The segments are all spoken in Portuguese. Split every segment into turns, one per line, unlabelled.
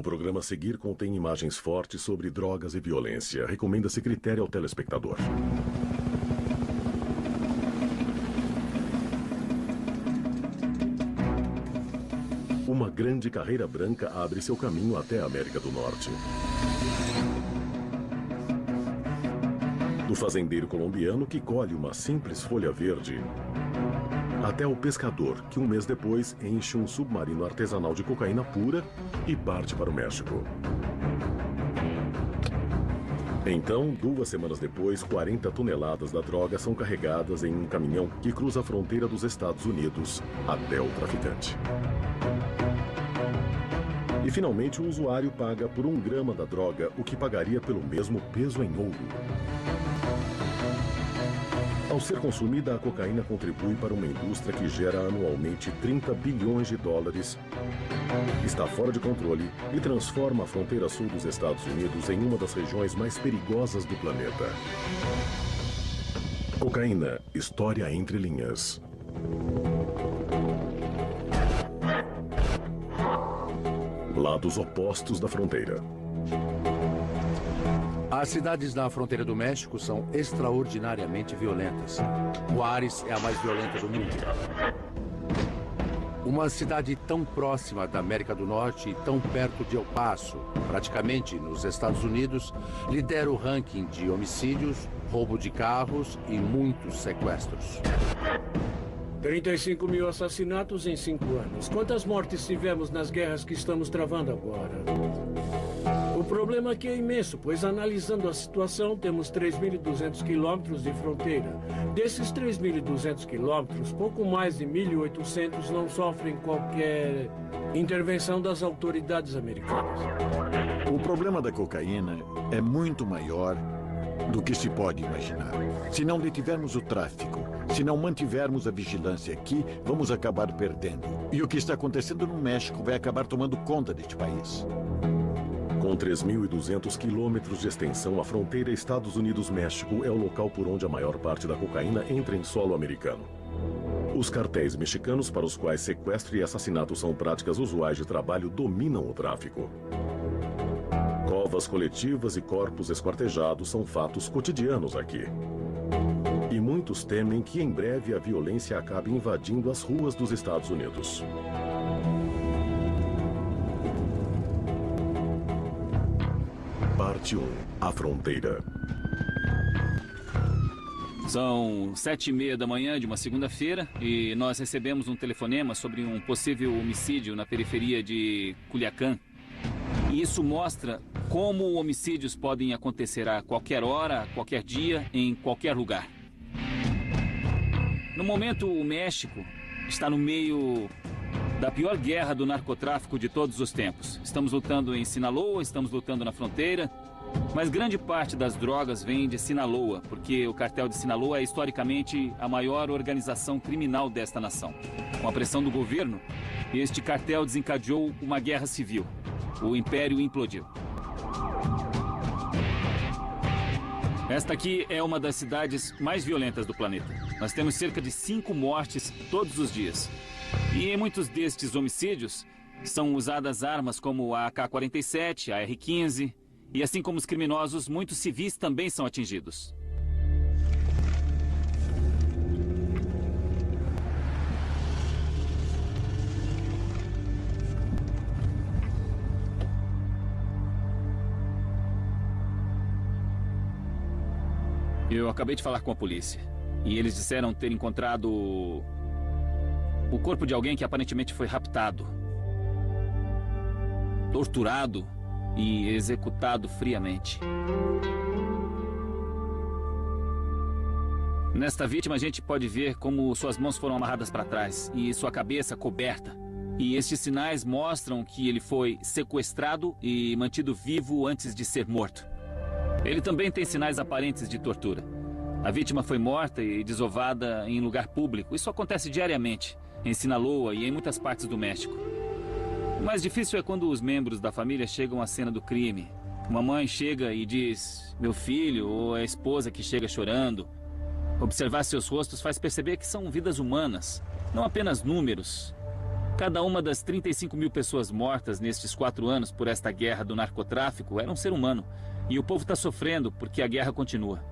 O programa a seguir contém imagens fortes sobre drogas e violência. Recomenda-se critério ao telespectador. Uma grande carreira branca abre seu caminho até a América do Norte. Do fazendeiro colombiano que colhe uma simples folha verde, até o pescador que um mês depois enche um submarino artesanal de cocaína pura e parte para o México. Então, 2 semanas depois, 40 toneladas da droga são carregadas em um caminhão que cruza a fronteira dos Estados Unidos até o traficante. E finalmente o usuário paga por 1 grama da droga o que pagaria pelo mesmo peso em ouro. Ao ser consumida, a cocaína contribui para uma indústria que gera anualmente 30 bilhões de dólares, está fora de controle e transforma a fronteira sul dos Estados Unidos em uma das regiões mais perigosas do planeta. Cocaína, história entre linhas. Lados opostos da fronteira.
As cidades na fronteira do México são extraordinariamente violentas. Juárez é a mais violenta do mundo. Uma cidade tão próxima da América do Norte e tão perto de El Paso, praticamente nos Estados Unidos, lidera o ranking de homicídios, roubo de carros e muitos sequestros.
35 mil assassinatos em 5 anos. Quantas mortes tivemos nas guerras que estamos travando agora? O problema aqui é imenso, pois analisando a situação, temos 3.200 quilômetros de fronteira. Desses 3.200 quilômetros, pouco mais de 1.800 não sofrem qualquer intervenção das autoridades americanas.
O problema da cocaína é muito maior do que se pode imaginar. Se não detivermos o tráfico, se não mantivermos a vigilância aqui, vamos acabar perdendo. E o que está acontecendo no México vai acabar tomando conta deste país.
Com 3.200 quilômetros de extensão, a fronteira Estados Unidos-México é o local por onde a maior parte da cocaína entra em solo americano. Os cartéis mexicanos, para os quais sequestro e assassinato são práticas usuais de trabalho, dominam o tráfico. Covas coletivas e corpos esquartejados são fatos cotidianos aqui. E muitos temem que em breve a violência acabe invadindo as ruas dos Estados Unidos. Parte 1. A fronteira.
São 7h30 da manhã de uma segunda-feira e nós recebemos um telefonema sobre um possível homicídio na periferia de Culiacán. E isso mostra como homicídios podem acontecer a qualquer hora, a qualquer dia, em qualquer lugar. No momento, o México está no meio da pior guerra do narcotráfico de todos os tempos. Estamos lutando em Sinaloa, estamos lutando na fronteira, mas grande parte das drogas vem de Sinaloa, porque o cartel de Sinaloa é historicamente a maior organização criminal desta nação. Com a pressão do governo, este cartel desencadeou uma guerra civil. O império implodiu. Esta aqui é uma das cidades mais violentas do planeta. Nós temos cerca de 5 mortes todos os dias. E em muitos destes homicídios são usadas armas como a AK-47, a R-15, e assim como os criminosos, muitos civis também são atingidos. Eu acabei de falar com a polícia e eles disseram ter encontrado o corpo de alguém que aparentemente foi raptado, torturado e executado friamente. Nesta vítima a gente pode ver como suas mãos foram amarradas para trás e sua cabeça coberta. E estes sinais mostram que ele foi sequestrado e mantido vivo antes de ser morto. Ele também tem sinais aparentes de tortura. A vítima foi morta e desovada em lugar público. Isso acontece diariamente, em Sinaloa e em muitas partes do México. O mais difícil é quando os membros da família chegam à cena do crime. Uma mãe chega e diz, meu filho, ou a esposa que chega chorando. Observar seus rostos faz perceber que são vidas humanas, não apenas números. Cada uma das 35 mil pessoas mortas nestes 4 anos por esta guerra do narcotráfico era um ser humano. E o povo está sofrendo porque a guerra continua.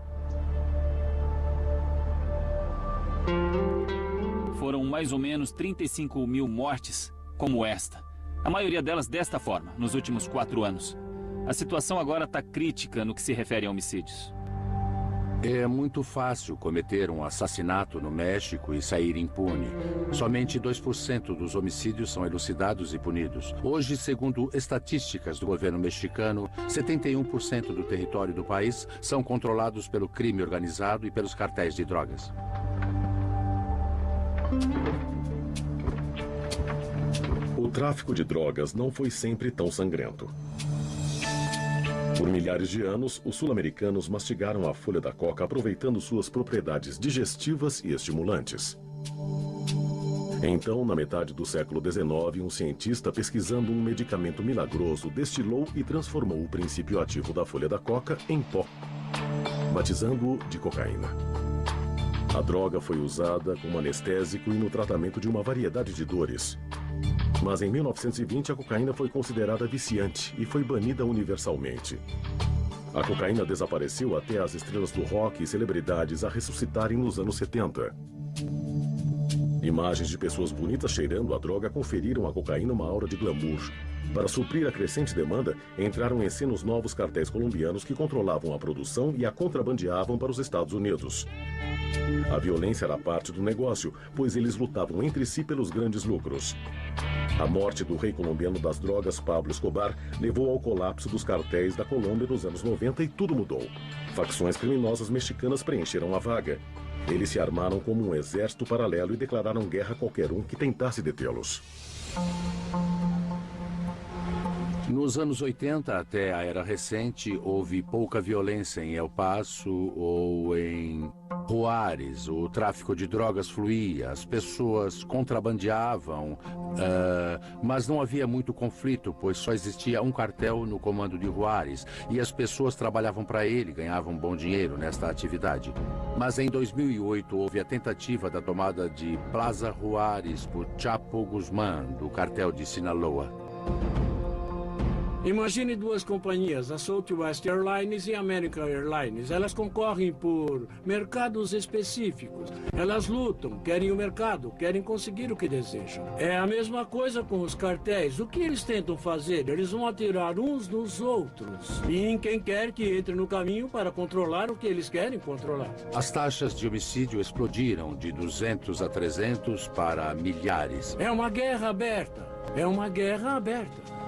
Foram mais ou menos 35 mil mortes como esta. A maioria delas desta forma, nos últimos 4 anos. A situação agora está crítica no que se refere a homicídios.
É muito fácil cometer um assassinato no México e sair impune. Somente 2% dos homicídios são elucidados e punidos. Hoje, segundo estatísticas do governo mexicano, 71% do território do país são controlados pelo crime organizado e pelos cartéis de drogas.
O tráfico de drogas não foi sempre tão sangrento. Por milhares de anos, os sul-americanos mastigaram a folha da coca aproveitando suas propriedades digestivas e estimulantes. Então, na metade do século XIX, um cientista pesquisando um medicamento milagroso destilou e transformou o princípio ativo da folha da coca em pó, batizando-o de cocaína. A droga foi usada como anestésico e no tratamento de uma variedade de dores. Mas em 1920 a cocaína foi considerada viciante e foi banida universalmente. A cocaína desapareceu até as estrelas do rock e celebridades a ressuscitarem nos anos 70. Imagens de pessoas bonitas cheirando a droga conferiram à cocaína uma aura de glamour. Para suprir a crescente demanda, entraram em cena os novos cartéis colombianos que controlavam a produção e a contrabandeavam para os Estados Unidos. A violência era parte do negócio, pois eles lutavam entre si pelos grandes lucros. A morte do rei colombiano das drogas, Pablo Escobar, levou ao colapso dos cartéis da Colômbia nos anos 90 e tudo mudou. Facções criminosas mexicanas preencheram a vaga. Eles se armaram como um exército paralelo e declararam guerra a qualquer um que tentasse detê-los.
Nos anos 80 até a era recente, houve pouca violência em El Paso ou em Juárez. O tráfico de drogas fluía, as pessoas contrabandeavam, mas não havia muito conflito, pois só existia um cartel no comando de Juárez e as pessoas trabalhavam para ele, ganhavam bom dinheiro nesta atividade. Mas em 2008 houve a tentativa da tomada de Plaza Juárez por Chapo Guzmán, do cartel de Sinaloa.
Imagine duas companhias, a Southwest Airlines e a American Airlines. Elas concorrem por mercados específicos. Elas lutam, querem o mercado, querem conseguir o que desejam. É a mesma coisa com os cartéis. O que eles tentam fazer? Eles vão atirar uns nos outros e em quem quer que entre no caminho para controlar o que eles querem controlar.
As taxas de homicídio explodiram de 200 a 300 para milhares.
É uma guerra aberta. É uma guerra aberta.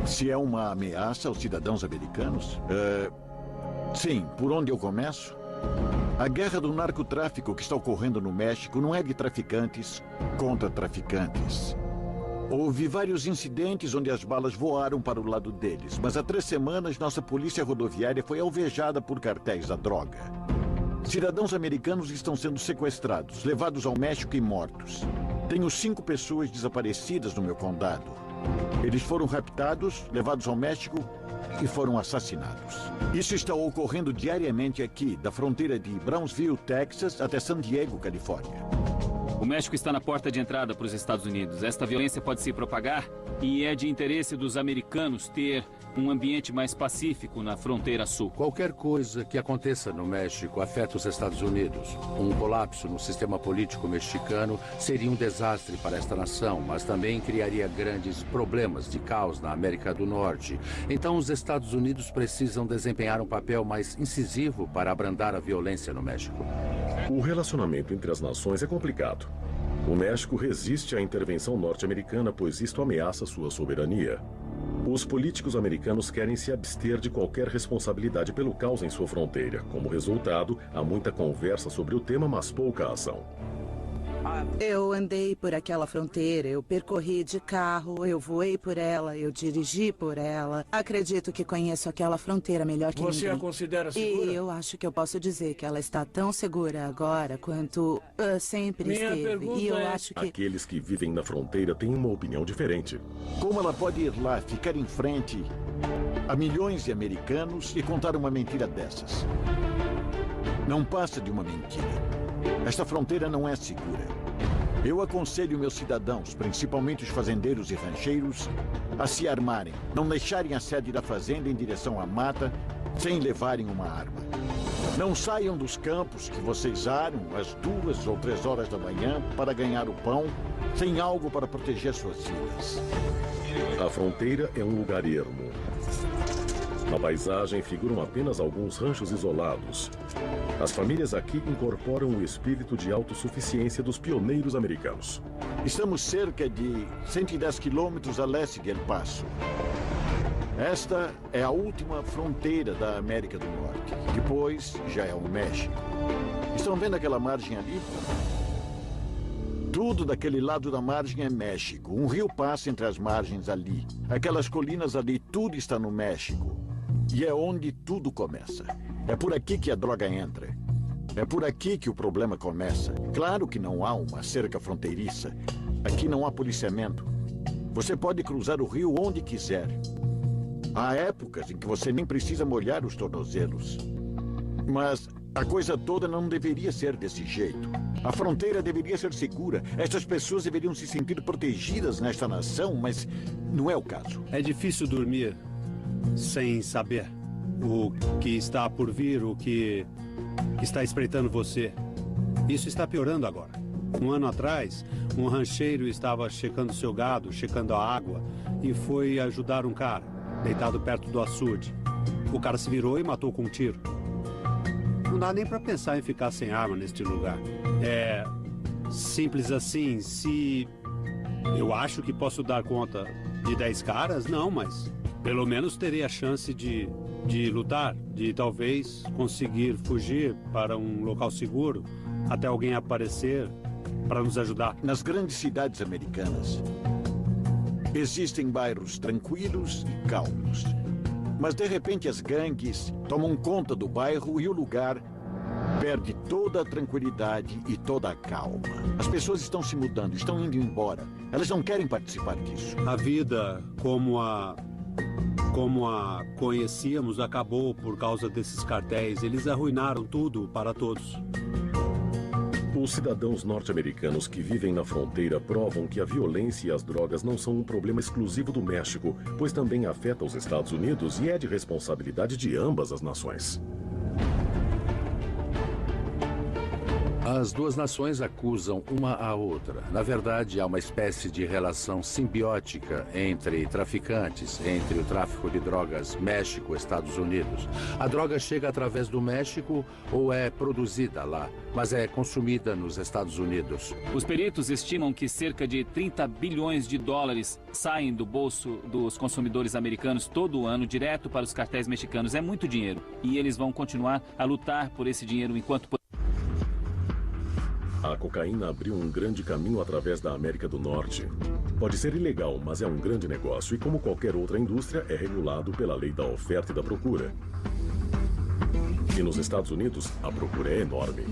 Se é uma ameaça aos cidadãos americanos? Sim, por onde eu começo? A guerra do narcotráfico que está ocorrendo no México não é de traficantes contra traficantes. Houve vários incidentes onde as balas voaram para o lado deles, mas há 3 semanas nossa polícia rodoviária foi alvejada por cartéis da droga. Cidadãos americanos estão sendo sequestrados, levados ao México e mortos. Tenho 5 pessoas desaparecidas no meu condado. Eles foram raptados, levados ao México e foram assassinados. Isso está ocorrendo diariamente aqui, da fronteira de Brownsville, Texas, até San Diego, Califórnia.
O México está na porta de entrada para os Estados Unidos. Esta violência pode se propagar e é de interesse dos americanos ter um ambiente mais pacífico na fronteira sul.
Qualquer coisa que aconteça no México afeta os Estados Unidos. Um colapso no sistema político mexicano seria um desastre para esta nação, mas também criaria grandes problemas de caos na América do Norte. Então, os Estados Unidos precisam desempenhar um papel mais incisivo para abrandar a violência no México.
O relacionamento entre as nações é complicado. O México resiste à intervenção norte-americana, pois isto ameaça sua soberania. Os políticos americanos querem se abster de qualquer responsabilidade pelo caos em sua fronteira. Como resultado, há muita conversa sobre o tema, mas pouca ação.
Eu andei por aquela fronteira, eu percorri de carro, eu voei por ela, eu dirigi por ela. Acredito que conheço aquela fronteira melhor que ninguém.
Você a considera segura?
E eu acho que eu posso dizer que ela está tão segura agora quanto sempre esteve. E eu acho que...
Aqueles que vivem na fronteira têm uma opinião diferente.
Como ela pode ir lá, ficar em frente a milhões de americanos e contar uma mentira dessas? Não passa de uma mentira. Esta fronteira não é segura. Eu aconselho meus cidadãos, principalmente os fazendeiros e rancheiros, a se armarem, não deixarem a sede da fazenda em direção à mata sem levarem uma arma. Não saiam dos campos que vocês aram às 2 ou 3 horas da manhã para ganhar o pão, sem algo para proteger suas filhas.
A fronteira é um lugar ermo. Na paisagem figuram apenas alguns ranchos isolados. As famílias aqui incorporam o espírito de autossuficiência dos pioneiros americanos.
Estamos cerca de 110 quilômetros a leste de El Paso. Esta é a última fronteira da América do Norte. Depois já é o México. Estão vendo aquela margem ali? Tudo daquele lado da margem é México. Um rio passa entre as margens ali. Aquelas colinas ali, tudo está no México. E é onde tudo começa. É por aqui que a droga entra. É por aqui que o problema começa. Claro que não há uma cerca fronteiriça. Aqui não há policiamento. Você pode cruzar o rio onde quiser. Há épocas em que você nem precisa molhar os tornozelos. Mas a coisa toda não deveria ser desse jeito. A fronteira deveria ser segura. Estas pessoas deveriam se sentir protegidas nesta nação, mas não é o caso.
É difícil dormir sem saber o que está por vir, o que está espreitando você. Isso está piorando agora. Um ano atrás, um rancheiro estava checando seu gado, checando a água, e foi ajudar um cara, deitado perto do açude. O cara se virou e matou com um tiro. Não dá nem para pensar em ficar sem arma neste lugar. É simples assim. Se eu acho que posso dar conta de 10 caras, não, mas pelo menos terei a chance de lutar, de talvez conseguir fugir para um local seguro até alguém aparecer para nos ajudar.
Nas grandes cidades americanas, existem bairros tranquilos e calmos. Mas de repente as gangues tomam conta do bairro e o lugar perde toda a tranquilidade e toda a calma. As pessoas estão se mudando, estão indo embora. Elas não querem participar disso.
A vida como a conhecíamos acabou por causa desses cartéis. Eles arruinaram tudo para todos.
Os cidadãos norte-americanos que vivem na fronteira provam que a violência e as drogas não são um problema exclusivo do México, pois também afeta os Estados Unidos e é de responsabilidade de ambas as nações.
As duas nações acusam uma a outra. Na verdade, há uma espécie de relação simbiótica entre traficantes, entre o tráfico de drogas México-Estados Unidos. A droga chega através do México ou é produzida lá, mas é consumida nos Estados Unidos.
Os peritos estimam que cerca de 30 bilhões de dólares saem do bolso dos consumidores americanos todo ano direto para os cartéis mexicanos. É muito dinheiro. E eles vão continuar a lutar por esse dinheiro enquanto...
A cocaína abriu um grande caminho através da América do Norte. Pode ser ilegal, mas é um grande negócio e, como qualquer outra indústria, é regulado pela lei da oferta e da procura. E nos Estados Unidos, a procura é enorme.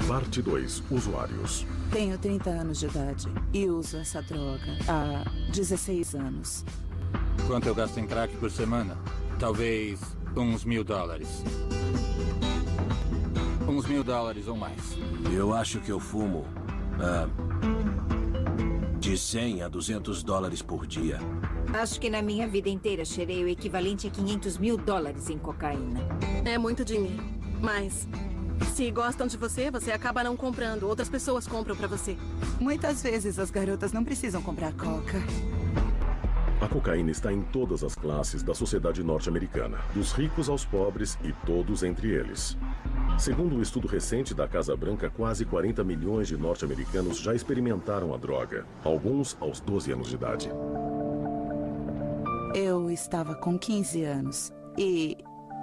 Parte 2. Usuários.
Tenho 30 anos de idade e uso essa droga há 16 anos.
Quanto eu gasto em crack por semana? Talvez uns $1.000. Uns $1.000 ou mais.
Eu acho que eu fumo de 100 a $200 por dia.
Acho que na minha vida inteira cheirei o equivalente a $500 mil em cocaína.
É muito dinheiro. Mas se gostam de você, você acaba não comprando. Outras pessoas compram pra você.
Muitas vezes as garotas não precisam comprar coca.
A cocaína está em todas as classes da sociedade norte-americana, dos ricos aos pobres e todos entre eles. Segundo um estudo recente da Casa Branca, quase 40 milhões de norte-americanos já experimentaram a droga, alguns aos 12 anos de idade.
Eu estava com 15 anos e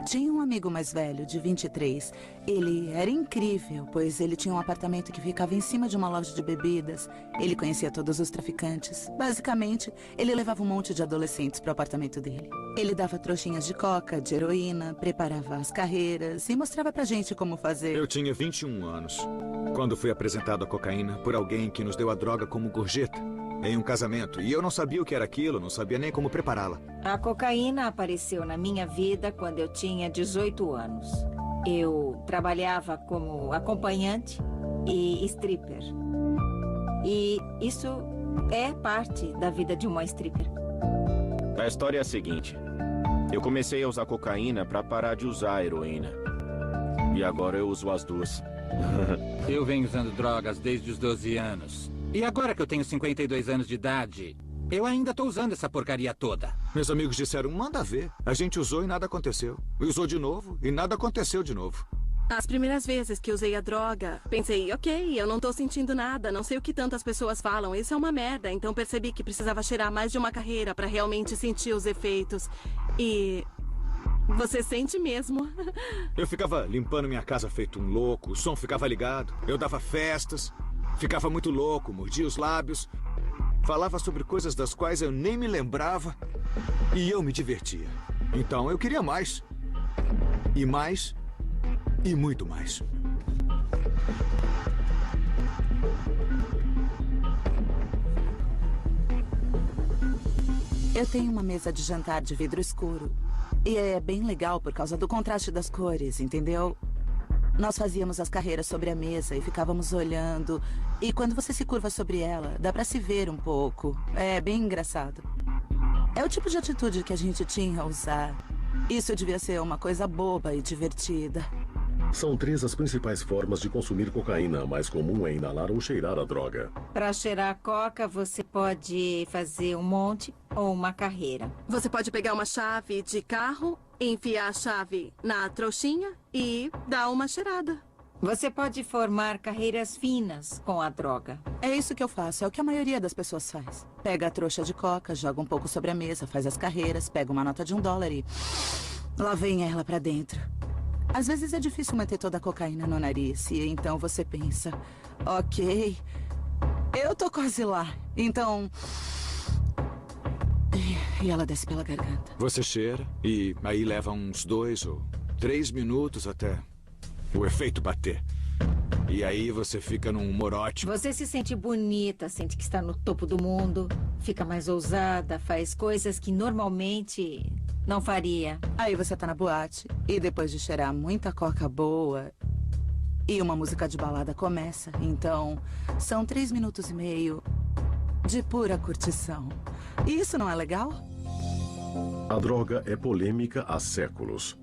tinha um amigo mais velho, de 23. Ele era incrível, pois ele tinha um apartamento que ficava em cima de uma loja de bebidas. Ele conhecia todos os traficantes. Basicamente, ele levava um monte de adolescentes para o apartamento dele. Ele dava trouxinhas de coca, de heroína, preparava as carreiras e mostrava pra gente como fazer.
Eu tinha 21 anos, quando fui apresentado a cocaína por alguém que nos deu a droga como gorjeta, em um casamento. E eu não sabia o que era aquilo, não sabia nem como prepará-la.
A cocaína apareceu na minha vida quando eu tinha 18 anos. Eu trabalhava como acompanhante e stripper. E isso é parte da vida de uma stripper.
A história é a seguinte. Eu comecei a usar cocaína para parar de usar a heroína. E agora eu uso as duas.
Eu venho usando drogas desde os 12 anos. E agora que eu tenho 52 anos de idade, eu ainda tô usando essa porcaria toda.
Meus amigos disseram, manda ver. A gente usou e nada aconteceu. Usou de novo e nada aconteceu de novo.
As primeiras vezes que usei a droga, pensei, ok, eu não tô sentindo nada, não sei o que tantas pessoas falam, isso é uma merda. Então percebi que precisava cheirar mais de uma carreira para realmente sentir os efeitos. E você sente mesmo.
Eu ficava limpando minha casa feito um louco, o som ficava ligado, eu dava festas, ficava muito louco, mordia os lábios, falava sobre coisas das quais eu nem me lembrava e eu me divertia. Então eu queria mais. E mais. E muito mais.
Eu tenho uma mesa de jantar de vidro escuro. E é bem legal por causa do contraste das cores, entendeu? Nós fazíamos as carreiras sobre a mesa e ficávamos olhando. E quando você se curva sobre ela, dá pra se ver um pouco. É bem engraçado. É o tipo de atitude que a gente tinha a usar. Isso devia ser uma coisa boba e divertida.
São 3 as principais formas de consumir cocaína. A mais comum é inalar ou cheirar a droga.
Para cheirar a coca, você pode fazer um monte ou uma carreira.
Você pode pegar uma chave de carro, enfiar a chave na trouxinha e dar uma cheirada.
Você pode formar carreiras finas com a droga.
É isso que eu faço, é o que a maioria das pessoas faz. Pega a trouxa de coca, joga um pouco sobre a mesa, faz as carreiras, pega uma nota de $1 e lá vem ela pra dentro. Às vezes é difícil manter toda a cocaína no nariz, e então você pensa, ok, eu tô quase lá, então... E ela desce pela garganta.
Você cheira e aí leva uns 2 ou 3 minutos até o efeito bater. E aí você fica num humor ótimo.
Você se sente bonita, sente que está no topo do mundo, fica mais ousada, faz coisas que normalmente não faria.
Aí você tá na boate e depois de cheirar muita coca boa e uma música de balada começa. Então, são 3 minutos e meio de pura curtição. E isso não é legal?
A droga é polêmica há séculos.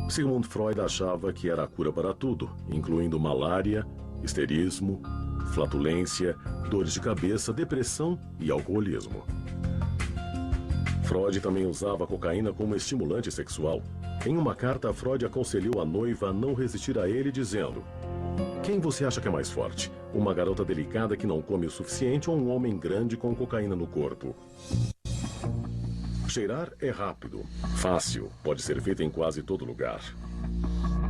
Sigmund Freud achava que era a cura para tudo, incluindo malária, histerismo, flatulência, dores de cabeça, depressão e alcoolismo. Freud também usava a cocaína como estimulante sexual. Em uma carta, Freud aconselhou a noiva a não resistir a ele, dizendo: quem você acha que é mais forte? Uma garota delicada que não come o suficiente ou um homem grande com cocaína no corpo? Cheirar é rápido, fácil, pode ser feito em quase todo lugar.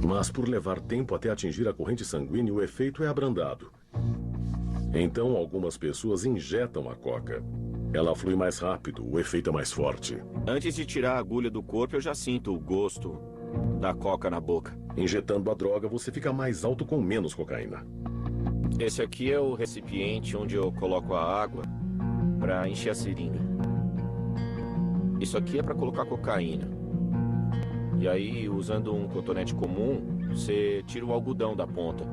Mas por levar tempo até atingir a corrente sanguínea, o efeito é abrandado. Então, algumas pessoas injetam a coca. Ela flui mais rápido, o efeito é mais forte.
Antes de tirar a agulha do corpo, eu já sinto o gosto da coca na boca.
Injetando a droga, você fica mais alto com menos cocaína.
Esse aqui é o recipiente onde eu coloco a água para encher a seringa. Isso aqui é para colocar cocaína. E aí, usando um cotonete comum, você tira o algodão da ponta.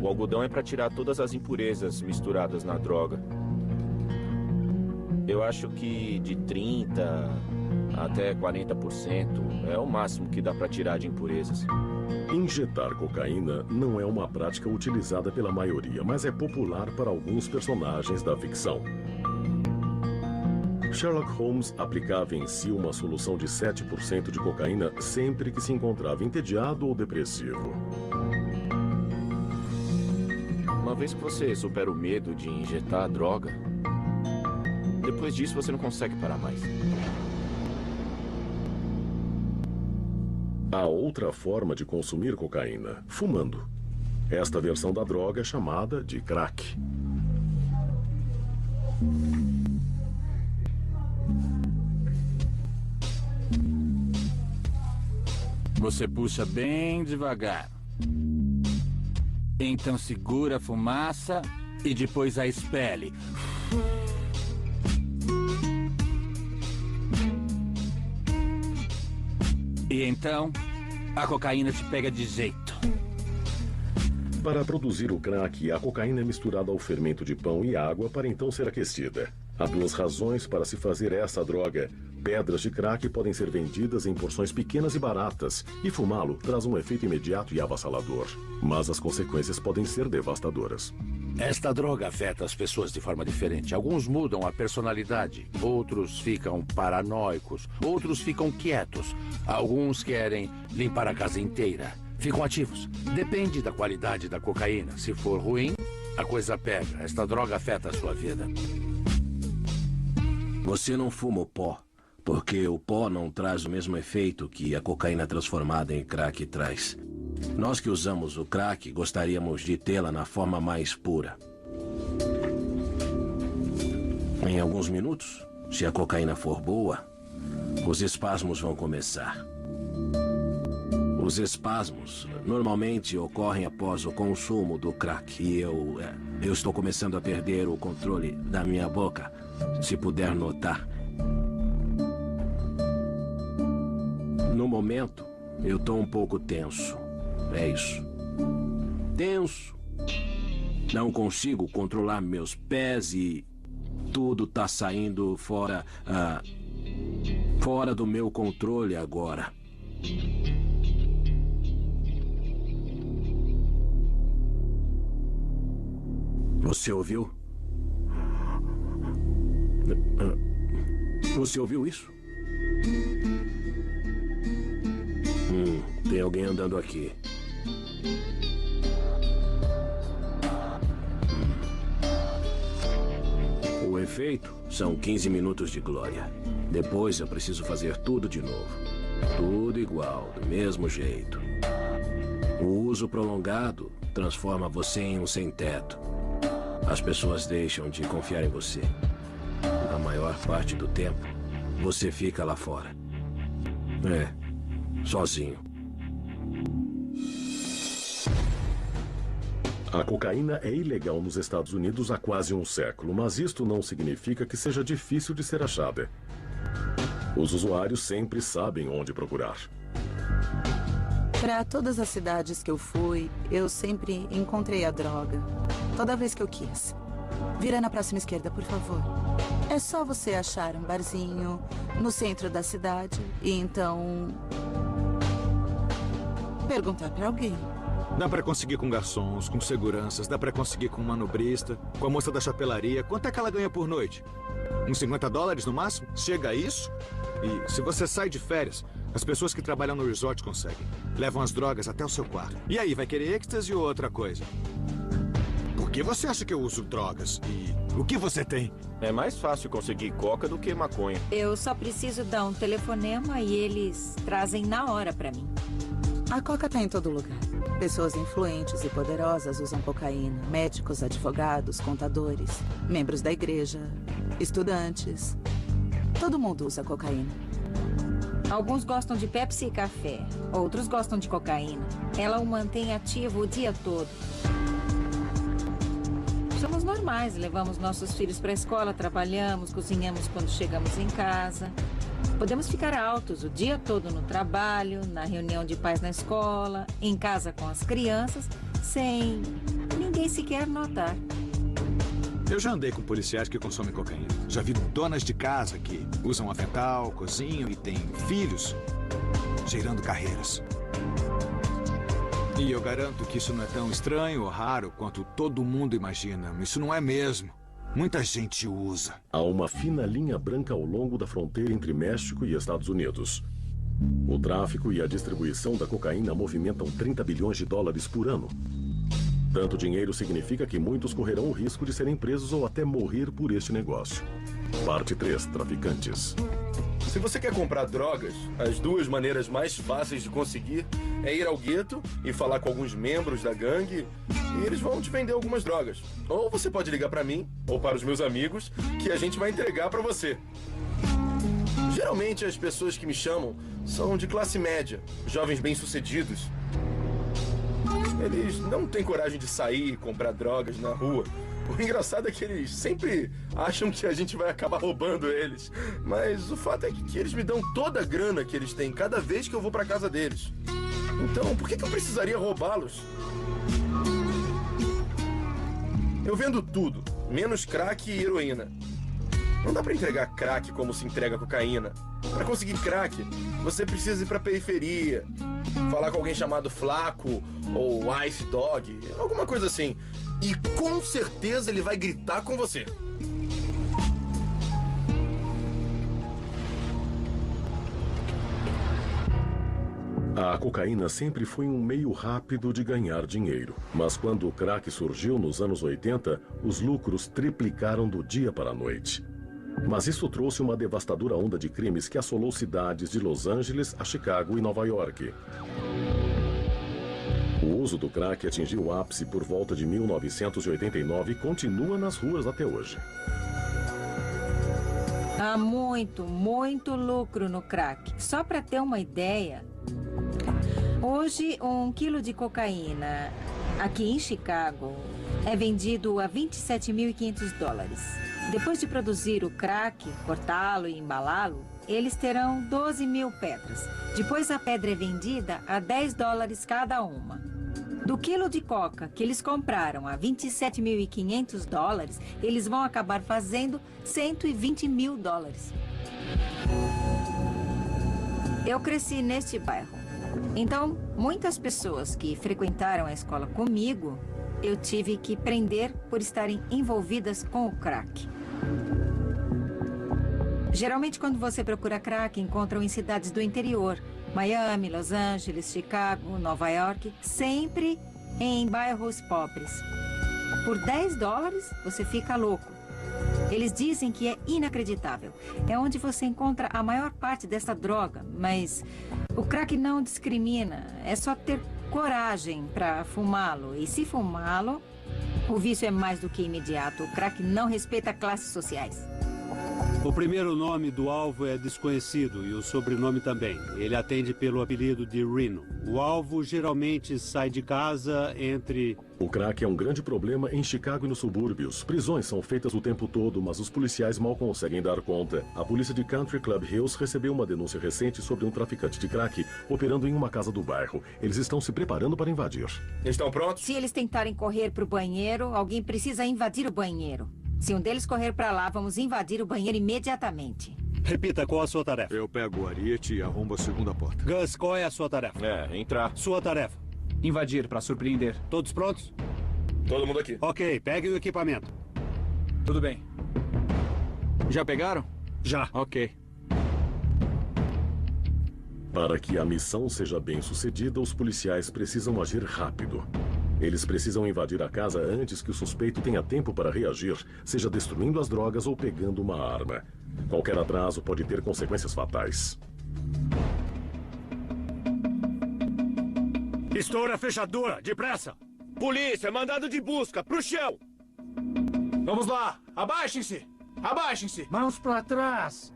O algodão é para tirar todas as impurezas misturadas na droga. Eu acho que de 30% até 40% é o máximo que dá para tirar de impurezas.
Injetar cocaína não é uma prática utilizada pela maioria, mas é popular para alguns personagens da ficção. Sherlock Holmes aplicava em si uma solução de 7% de cocaína sempre que se encontrava entediado ou depressivo.
Uma vez que você supera o medo de injetar a droga, depois disso você não consegue parar mais.
Há outra forma de consumir cocaína, fumando. Esta versão da droga é chamada de crack.
Você puxa bem devagar. Então segura a fumaça e depois a expele. E então, a cocaína te pega de jeito.
Para produzir o crack, a cocaína é misturada ao fermento de pão e água para então ser aquecida. Há duas razões para se fazer essa droga. Pedras de crack podem ser vendidas em porções pequenas e baratas, e fumá-lo traz um efeito imediato e avassalador. Mas as consequências podem ser devastadoras.
Esta droga afeta as pessoas de forma diferente. Alguns mudam a personalidade, outros ficam paranoicos, outros ficam quietos. Alguns querem limpar a casa inteira. Ficam ativos. Depende da qualidade da cocaína. Se for ruim, a coisa pega. Esta droga afeta a sua vida.
Você não fuma o pó, porque o pó não traz o mesmo efeito que a cocaína transformada em crack traz. Nós que usamos o crack gostaríamos de tê-la na forma mais pura. Em alguns minutos, se a cocaína for boa, os espasmos vão começar. Os espasmos normalmente ocorrem após o consumo do crack e eu estou começando a perder o controle da minha boca, se puder notar. No momento, eu estou um pouco tenso. É isso. Tenso. Não consigo controlar meus pés e tudo está saindo fora do meu controle agora. Você ouviu? Você ouviu isso? Tem alguém andando aqui. O efeito são 15 minutos de glória. Depois eu preciso fazer tudo de novo. Tudo igual, do mesmo jeito. O uso prolongado transforma você em um sem-teto. As pessoas deixam de confiar em você. A maior parte do tempo, você fica lá fora. Sozinho.
A cocaína é ilegal nos Estados Unidos há quase um século, mas isto não significa que seja difícil de ser achada. Os usuários sempre sabem onde procurar.
Para todas as cidades que eu fui, eu sempre encontrei a droga. Toda vez que eu quis. Vira na próxima esquerda, por favor. É só você achar um barzinho no centro da cidade e então perguntar para alguém.
Dá pra conseguir com garçons, com seguranças, dá pra conseguir com um manobrista, com a moça da chapelaria. Quanto é que ela ganha por noite? Uns $50 no máximo? Chega a isso? E se você sai de férias, as pessoas que trabalham no resort conseguem. Levam as drogas até o seu quarto. E aí, vai querer êxtase ou outra coisa? Por que você acha que eu uso drogas? E o que você tem?
É mais fácil conseguir coca do que maconha.
Eu só preciso dar um telefonema e eles trazem na hora pra mim.
A coca tá em todo lugar. Pessoas influentes e poderosas usam cocaína. Médicos, advogados, contadores, membros da igreja, estudantes. Todo mundo usa cocaína.
Alguns gostam de Pepsi e café. Outros gostam de cocaína. Ela o mantém ativo o dia todo. Somos normais. Levamos nossos filhos para a escola, trabalhamos, cozinhamos quando chegamos em casa. Podemos ficar altos o dia todo no trabalho, na reunião de pais na escola, em casa com as crianças, sem ninguém sequer notar.
Eu já andei com policiais que consomem cocaína. Já vi donas de casa que usam avental, cozinham e têm filhos gerando carreiras. E eu garanto que isso não é tão estranho ou raro quanto todo mundo imagina. Isso não é mesmo. Muita gente usa.
Há uma fina linha branca ao longo da fronteira entre México e Estados Unidos. O tráfico e a distribuição da cocaína movimentam $30 bilhões por ano. Tanto dinheiro significa que muitos correrão o risco de serem presos ou até morrer por este negócio. Parte 3. Traficantes.
Se você quer comprar drogas, as duas maneiras mais fáceis de conseguir é ir ao gueto e falar com alguns membros da gangue e eles vão te vender algumas drogas. Ou você pode ligar para mim ou para os meus amigos que a gente vai entregar para você. Geralmente as pessoas que me chamam são de classe média, jovens bem-sucedidos. Eles não têm coragem de sair e comprar drogas na rua. O engraçado é que eles sempre acham que a gente vai acabar roubando eles. Mas o fato é que eles me dão toda a grana que eles têm cada vez que eu vou pra casa deles. Então, por que eu precisaria roubá-los? Eu vendo tudo, menos crack e heroína. Não dá pra entregar crack como se entrega cocaína. Pra conseguir crack, você precisa ir pra periferia, falar com alguém chamado Flaco ou Ice Dog, alguma coisa assim. E com certeza ele vai gritar com você.
A cocaína sempre foi um meio rápido de ganhar dinheiro. Mas quando o crack surgiu nos anos 80, os lucros triplicaram do dia para a noite. Mas isso trouxe uma devastadora onda de crimes que assolou cidades de Los Angeles a Chicago e Nova York. O uso do crack atingiu o ápice por volta de 1989 e continua nas ruas até hoje.
Há muito lucro no crack. Só para ter uma ideia, hoje 1 quilo de cocaína aqui em Chicago é vendido a $27.500. Depois de produzir o crack, cortá-lo e embalá-lo, eles terão 12 mil pedras. Depois a pedra é vendida a $10 cada uma. Do quilo de coca que eles compraram a $27.500, eles vão acabar fazendo $120 mil. Eu cresci neste bairro. Então, muitas pessoas que frequentaram a escola comigo, eu tive que prender por estarem envolvidas com o crack. Geralmente, quando você procura crack, encontram em cidades do interior. Miami, Los Angeles, Chicago, Nova York, sempre em bairros pobres. Por $10, você fica louco. Eles dizem que é inacreditável. É onde você encontra a maior parte dessa droga, mas o crack não discrimina. É só ter coragem para fumá-lo. E se fumá-lo, o vício é mais do que imediato. O crack não respeita classes sociais.
O primeiro nome do alvo é desconhecido e o sobrenome também. Ele atende pelo apelido de Reno. O alvo geralmente sai de casa entre...
O crack é um grande problema em Chicago e nos subúrbios. Prisões são feitas o tempo todo, mas os policiais mal conseguem dar conta. A polícia de Country Club Hills recebeu uma denúncia recente sobre um traficante de crack operando em uma casa do bairro. Eles estão se preparando para invadir.
Estão prontos?
Se eles tentarem correr para o banheiro, alguém precisa invadir o banheiro. Se um deles correr para lá, vamos invadir o banheiro imediatamente.
Repita, qual a sua tarefa?
Eu pego o ariete e arrombo a segunda porta.
Gus, qual é a sua tarefa?
Entrar.
Sua tarefa?
Invadir para surpreender.
Todos prontos?
Todo mundo aqui.
Ok, peguem o equipamento.
Tudo bem. Já pegaram?
Já.
Ok.
Para que a missão seja bem sucedida, os policiais precisam agir rápido. Eles precisam invadir a casa antes que o suspeito tenha tempo para reagir, seja destruindo as drogas ou pegando uma arma. Qualquer atraso pode ter consequências fatais.
Estoura a fechadura, depressa!
Polícia, mandado de busca, pro chão!
Vamos lá, abaixem-se! Abaixem-se!
Mãos pra trás!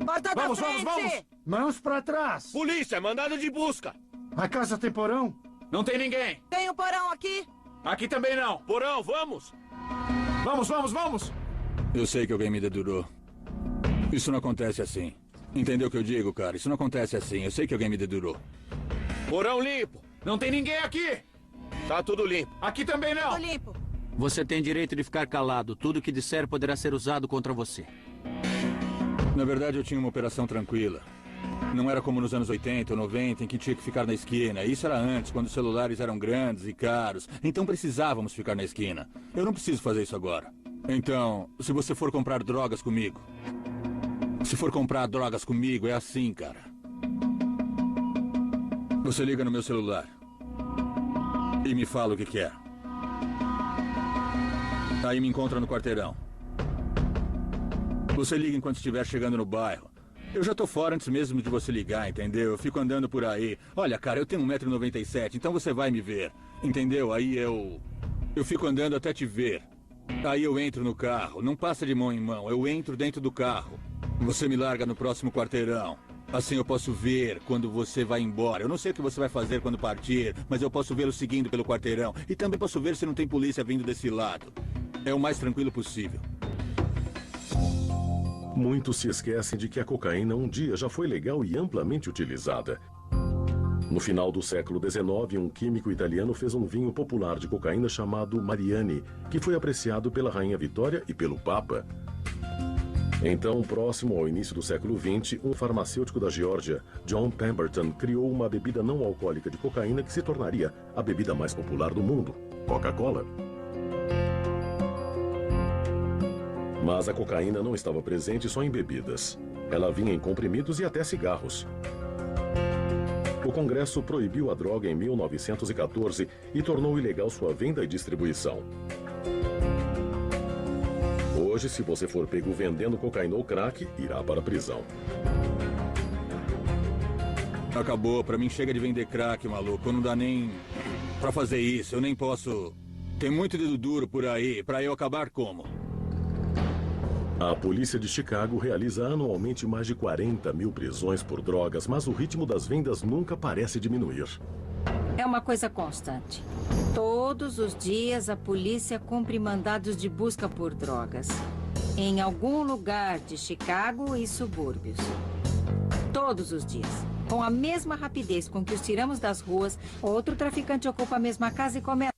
Porta da frente! Vamos!
Mãos pra trás!
Polícia, mandado de busca!
A casa tem porão?
Não tem ninguém!
Tem um porão aqui?
Aqui também não!
Porão, vamos!
Vamos!
Eu sei que alguém me dedurou. Isso não acontece assim. Entendeu o que eu digo, cara? Isso não acontece assim. Eu sei que alguém me dedurou.
Porão limpo!
Não tem ninguém aqui!
Tá tudo limpo.
Aqui também não!
Tudo limpo.
Você tem direito de ficar calado. Tudo que disser poderá ser usado contra você.
Na verdade, eu tinha uma operação tranquila. Não era como nos anos 80 ou 90, em que tinha que ficar na esquina. Isso era antes, quando os celulares eram grandes e caros. Então precisávamos ficar na esquina. Eu não preciso fazer isso agora. Então, se você for comprar drogas comigo... Se for comprar drogas comigo, é assim, cara. Você liga no meu celular. E me fala o que quer. Aí me encontra no quarteirão. Você liga enquanto estiver chegando no bairro. Eu já tô fora antes mesmo de você ligar, entendeu? Eu fico andando por aí. Olha, cara, eu tenho 1,97 m, então você vai me ver. Entendeu? Aí eu fico andando até te ver. Aí eu entro no carro. Não passa de mão em mão. Eu entro dentro do carro. Você me larga no próximo quarteirão. Assim eu posso ver quando você vai embora. Eu não sei o que você vai fazer quando partir, mas eu posso vê-lo seguindo pelo quarteirão. E também posso ver se não tem polícia vindo desse lado. É o mais tranquilo possível.
Muitos se esquecem de que a cocaína um dia já foi legal e amplamente utilizada. No final do século XIX, um químico italiano fez um vinho popular de cocaína chamado Mariani, que foi apreciado pela Rainha Vitória e pelo Papa. Então, próximo ao início do século XX, um farmacêutico da Geórgia, John Pemberton, criou uma bebida não alcoólica de cocaína que se tornaria a bebida mais popular do mundo, Coca-Cola. Mas a cocaína não estava presente só em bebidas. Ela vinha em comprimidos e até cigarros. O Congresso proibiu a droga em 1914 e tornou ilegal sua venda e distribuição. Hoje, se você for pego vendendo cocaína ou crack, irá para a prisão.
Acabou. Pra mim chega de vender crack, maluco. Não dá nem pra fazer isso. Eu nem posso... Tem muito dedo duro por aí. Pra eu acabar como?
A polícia de Chicago realiza anualmente mais de 40 mil prisões por drogas, mas o ritmo das vendas nunca parece diminuir.
É uma coisa constante. Todos os dias a polícia cumpre mandados de busca por drogas. Em algum lugar de Chicago e subúrbios. Todos os dias. Com a mesma rapidez com que os tiramos das ruas, outro traficante ocupa a mesma casa e começa...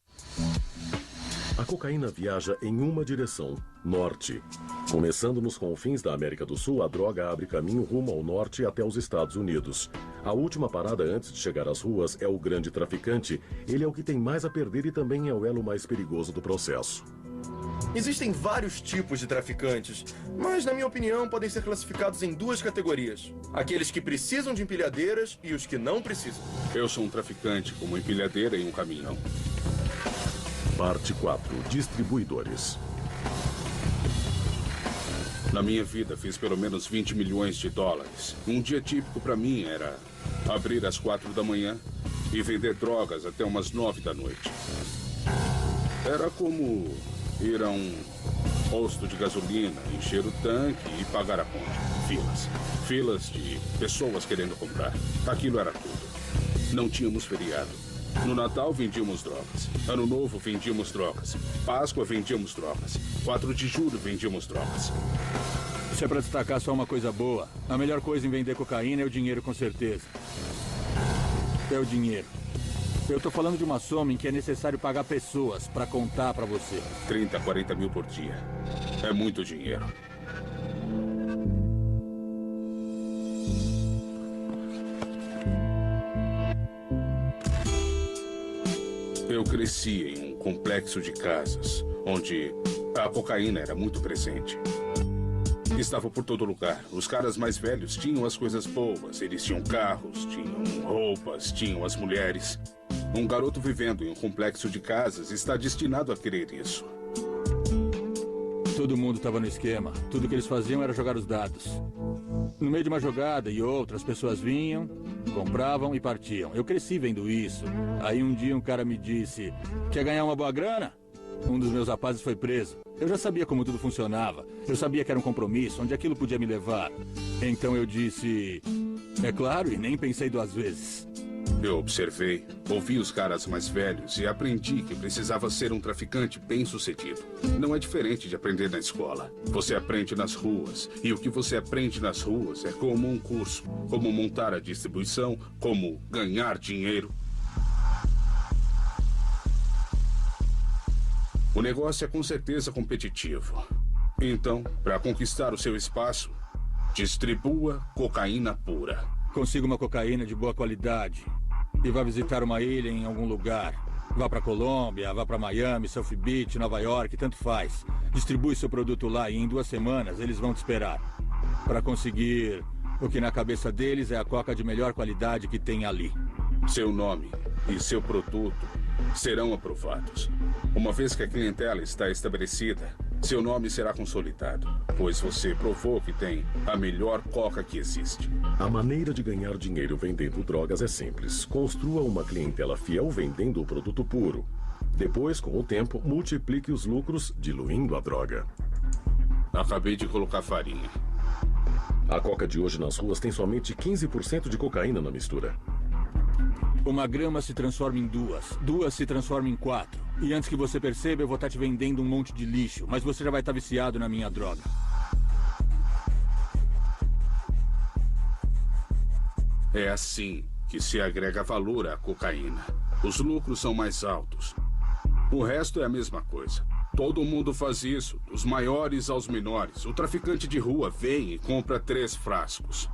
A cocaína viaja em uma direção, norte. Começando nos confins da América do Sul, a droga abre caminho rumo ao norte até os Estados Unidos. A última parada antes de chegar às ruas é o grande traficante. Ele é o que tem mais a perder e também é o elo mais perigoso do processo.
Existem vários tipos de traficantes, mas, na minha opinião, podem ser classificados em duas categorias. Aqueles que precisam de empilhadeiras e os que não precisam.
Eu sou um traficante com uma empilhadeira e um caminhão.
Parte 4. Distribuidores.
Na minha vida, fiz pelo menos 20 milhões de dólares. Um dia típico para mim era abrir às 4 da manhã e vender drogas até umas 9 da noite. Era como ir a um posto de gasolina, encher o tanque e pagar a conta. Filas. Filas de pessoas querendo comprar. Aquilo era tudo. Não tínhamos feriado. No Natal vendíamos drogas. Ano Novo vendíamos drogas. Páscoa vendíamos drogas. 4 de julho vendíamos drogas.
Isso é pra destacar só uma coisa boa. A melhor coisa em vender cocaína é o dinheiro, com certeza. É o dinheiro. Eu tô falando de uma soma em que é necessário pagar pessoas pra contar pra você.
30, 40 mil por dia. É muito dinheiro. Eu cresci em um complexo de casas, onde a cocaína era muito presente. Estava por todo lugar. Os caras mais velhos tinham as coisas boas. Eles tinham carros, tinham roupas, tinham as mulheres. Um garoto vivendo em um complexo de casas está destinado a querer isso.
Todo mundo estava no esquema. Tudo que eles faziam era jogar os dados. No meio de uma jogada e outra, as pessoas vinham, compravam e partiam. Eu cresci vendo isso. Aí um dia um cara me disse: quer ganhar uma boa grana? Um dos meus rapazes foi preso. Eu já sabia como tudo funcionava. Eu sabia que era um compromisso, onde aquilo podia me levar. Então eu disse: é claro, e nem pensei 2 vezes.
Eu observei, ouvi os caras mais velhos e aprendi que precisava ser um traficante bem-sucedido. Não é diferente de aprender na escola. Você aprende nas ruas, e o que você aprende nas ruas é como um curso. Como montar a distribuição, como ganhar dinheiro. O negócio é com certeza competitivo. Então, para conquistar o seu espaço, distribua cocaína pura.
Consiga uma cocaína de boa qualidade e vá visitar uma ilha em algum lugar. Vá para Colômbia, vá para Miami, South Beach, Nova York, tanto faz. Distribui seu produto lá e em 2 semanas eles vão te esperar. Para conseguir o que na cabeça deles é a coca de melhor qualidade que tem ali.
Seu nome e seu produto serão aprovados. Uma vez que a clientela está estabelecida, seu nome será consolidado, pois você provou que tem a melhor coca que existe.
A maneira de ganhar dinheiro vendendo drogas é simples. Construa uma clientela fiel vendendo o produto puro. Depois, com o tempo, multiplique os lucros diluindo a droga.
Acabei de colocar farinha.
A coca de hoje nas ruas tem somente 15% de cocaína na mistura.
Uma grama se transforma em 2. 2 se transforma em 4. E antes que você perceba, eu vou estar te vendendo um monte de lixo. Mas você já vai estar viciado na minha droga.
É assim que se agrega valor à cocaína. Os lucros são mais altos. O resto é a mesma coisa. Todo mundo faz isso, dos maiores aos menores. O traficante de rua vem e compra 3 frascos.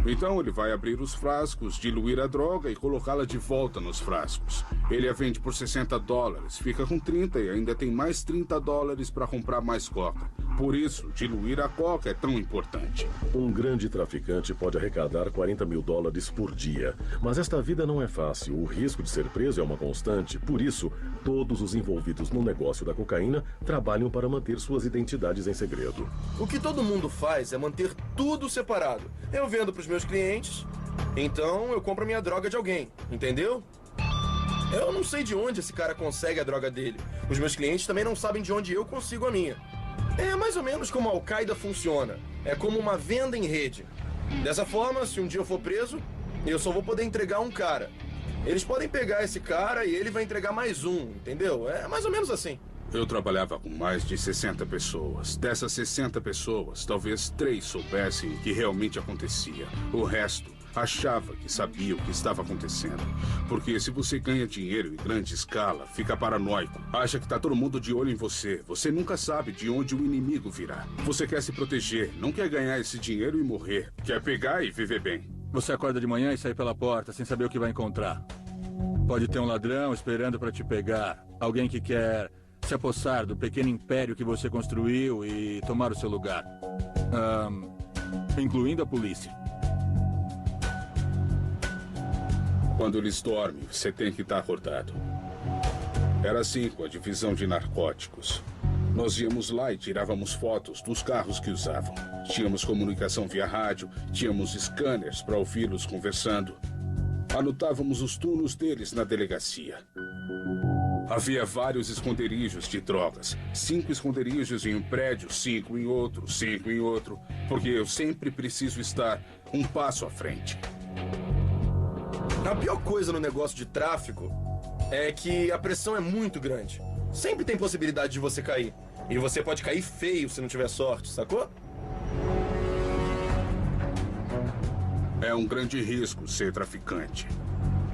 Então ele vai abrir os frascos, diluir a droga e colocá-la de volta nos frascos. Ele a vende por $60, fica com 30 e ainda tem mais $30 para comprar mais coca. Por isso, diluir a coca é tão importante.
Um grande traficante pode arrecadar $40 mil por dia. Mas esta vida não é fácil. O risco de ser preso é uma constante. Por isso, todos os envolvidos no negócio da cocaína trabalham para manter suas identidades em segredo.
O que todo mundo faz é manter tudo separado. Eu vendo para os meus clientes, então eu compro a minha droga de alguém, entendeu? Eu não sei de onde esse cara consegue a droga dele. Os meus clientes também não sabem de onde eu consigo a minha. É mais ou menos como a Al-Qaeda funciona. É como uma venda em rede. Dessa forma, se um dia eu for preso, eu só vou poder entregar um cara. Eles podem pegar esse cara e ele vai entregar mais um, entendeu? É mais ou menos assim.
Eu trabalhava com mais de 60 pessoas. Dessas 60 pessoas, talvez 3 soubessem o que realmente acontecia. O resto achava que sabia o que estava acontecendo. Porque se você ganha dinheiro em grande escala, fica paranoico. Acha que está todo mundo de olho em você. Você nunca sabe de onde o inimigo virá. Você quer se proteger, não quer ganhar esse dinheiro e morrer. Quer pegar e viver bem.
Você acorda de manhã e sai pela porta sem saber o que vai encontrar. Pode ter um ladrão esperando para te pegar. Alguém que quer se apossar do pequeno império que você construiu e tomar o seu lugar. Incluindo a polícia.
Quando eles dormem, você tem que estar acordado. Era assim com a divisão de narcóticos. Nós íamos lá e tirávamos fotos dos carros que usavam. Tínhamos comunicação via rádio, tínhamos scanners para ouvi-los conversando. Anotávamos os turnos deles na delegacia. Havia vários esconderijos de drogas. 5 esconderijos em um prédio, 5 em outro, 5 em outro. Porque eu sempre preciso estar um passo à frente.
A pior coisa no negócio de tráfico é que a pressão é muito grande. Sempre tem possibilidade de você cair. E você pode cair feio se não tiver sorte, sacou?
É um grande risco ser traficante.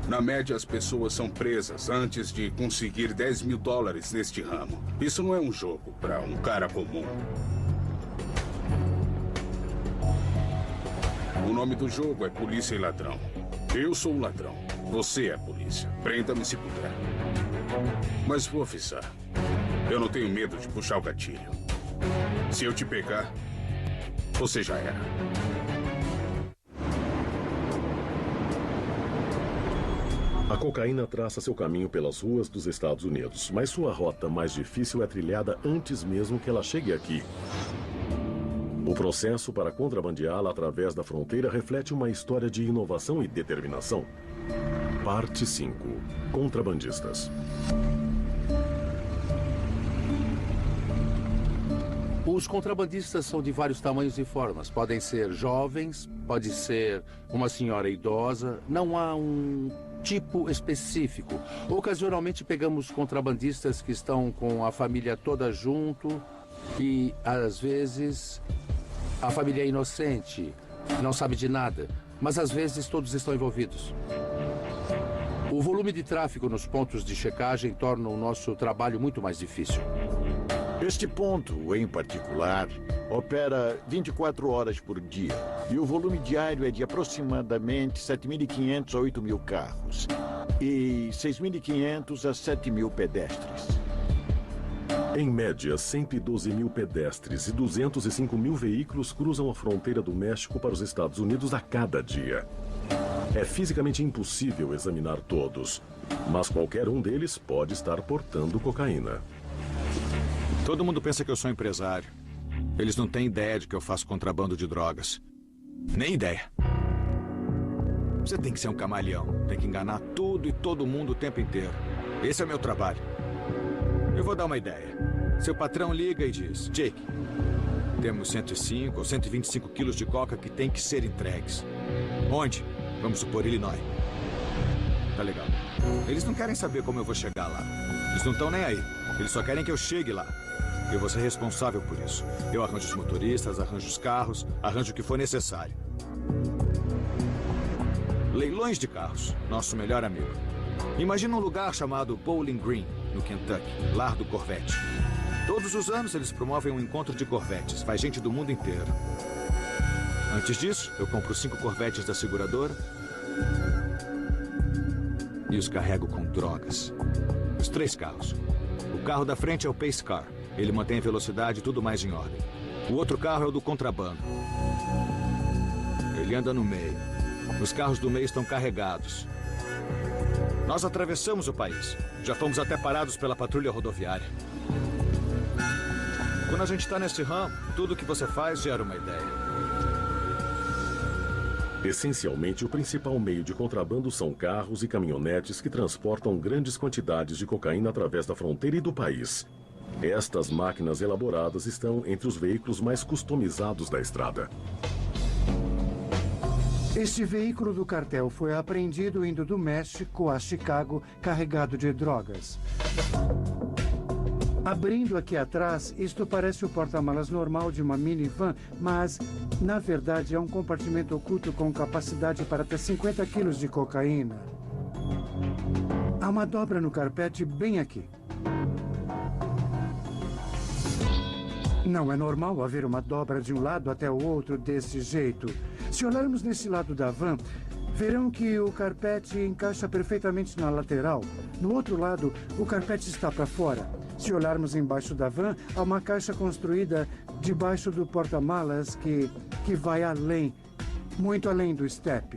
Na média, as pessoas são presas antes de conseguir $10 mil neste ramo. Isso não é um jogo para um cara comum. O nome do jogo é Polícia e Ladrão. Eu sou o ladrão. Você é a polícia. Prenda-me se puder. Mas vou avisar. Eu não tenho medo de puxar o gatilho. Se eu te pegar, você já era.
A cocaína traça seu caminho pelas ruas dos Estados Unidos, mas sua rota mais difícil é trilhada antes mesmo que ela chegue aqui. O processo para contrabandeá-la através da fronteira reflete uma história de inovação e determinação. Parte 5. Contrabandistas.
Os contrabandistas são de vários tamanhos e formas. Podem ser jovens, pode ser uma senhora idosa. Não há um tipo específico. Ocasionalmente pegamos contrabandistas que estão com a família toda junto e, às vezes, a família é inocente, não sabe de nada, mas às vezes todos estão envolvidos. O volume de tráfego nos pontos de checagem torna o nosso trabalho muito mais difícil.
Este ponto, em particular, opera 24 horas por dia e o volume diário é de aproximadamente 7.500 a 8.000 carros e 6.500 a 7.000 pedestres.
Em média, 112 mil pedestres e 205 mil veículos cruzam a fronteira do México para os Estados Unidos a cada dia. É fisicamente impossível examinar todos, mas qualquer um deles pode estar portando cocaína.
Todo mundo pensa que eu sou empresário. Eles não têm ideia de que eu faço contrabando de drogas. Nem ideia. Você tem que ser um camaleão. Tem que enganar tudo e todo mundo o tempo inteiro. Esse é o meu trabalho. Eu vou dar uma ideia. Seu patrão liga e diz: Jake, temos 105 ou 125 quilos de coca que tem que ser entregues. Onde? Vamos supor, Illinois. Tá legal. Eles não querem saber como eu vou chegar lá. Eles não estão nem aí. Eles só querem que eu chegue lá. Eu vou ser responsável por isso. Eu arranjo os motoristas, arranjo os carros, arranjo o que for necessário. Leilões de carros, nosso melhor amigo. Imagina um lugar chamado Bowling Green, no Kentucky, lar do Corvette. Todos os anos eles promovem um encontro de Corvettes, vai gente do mundo inteiro. Antes disso, eu compro 5 Corvettes da seguradora e os carrego com drogas. Os 3 carros. O carro da frente é o Pace Car. Ele mantém a velocidade e tudo mais em ordem. O outro carro é o do contrabando. Ele anda no meio. Os carros do meio estão carregados. Nós atravessamos o país. Já fomos até parados pela patrulha rodoviária. Quando a gente está nesse ramo, tudo que você faz gera uma ideia.
Essencialmente, o principal meio de contrabando são carros e caminhonetes que transportam grandes quantidades de cocaína através da fronteira e do país. Estas máquinas elaboradas estão entre os veículos mais customizados da estrada.
Este veículo do cartel foi apreendido indo do México a Chicago carregado de drogas. Abrindo aqui atrás, isto parece o porta-malas normal de uma minivan, mas, na verdade, é um compartimento oculto com capacidade para até 50 quilos de cocaína. Há uma dobra no carpete bem aqui. Não é normal haver uma dobra de um lado até o outro desse jeito. Se olharmos nesse lado da van, verão que o carpete encaixa perfeitamente na lateral. No outro lado, o carpete está para fora. Se olharmos embaixo da van, há uma caixa construída debaixo do porta-malas que vai além, muito além do step.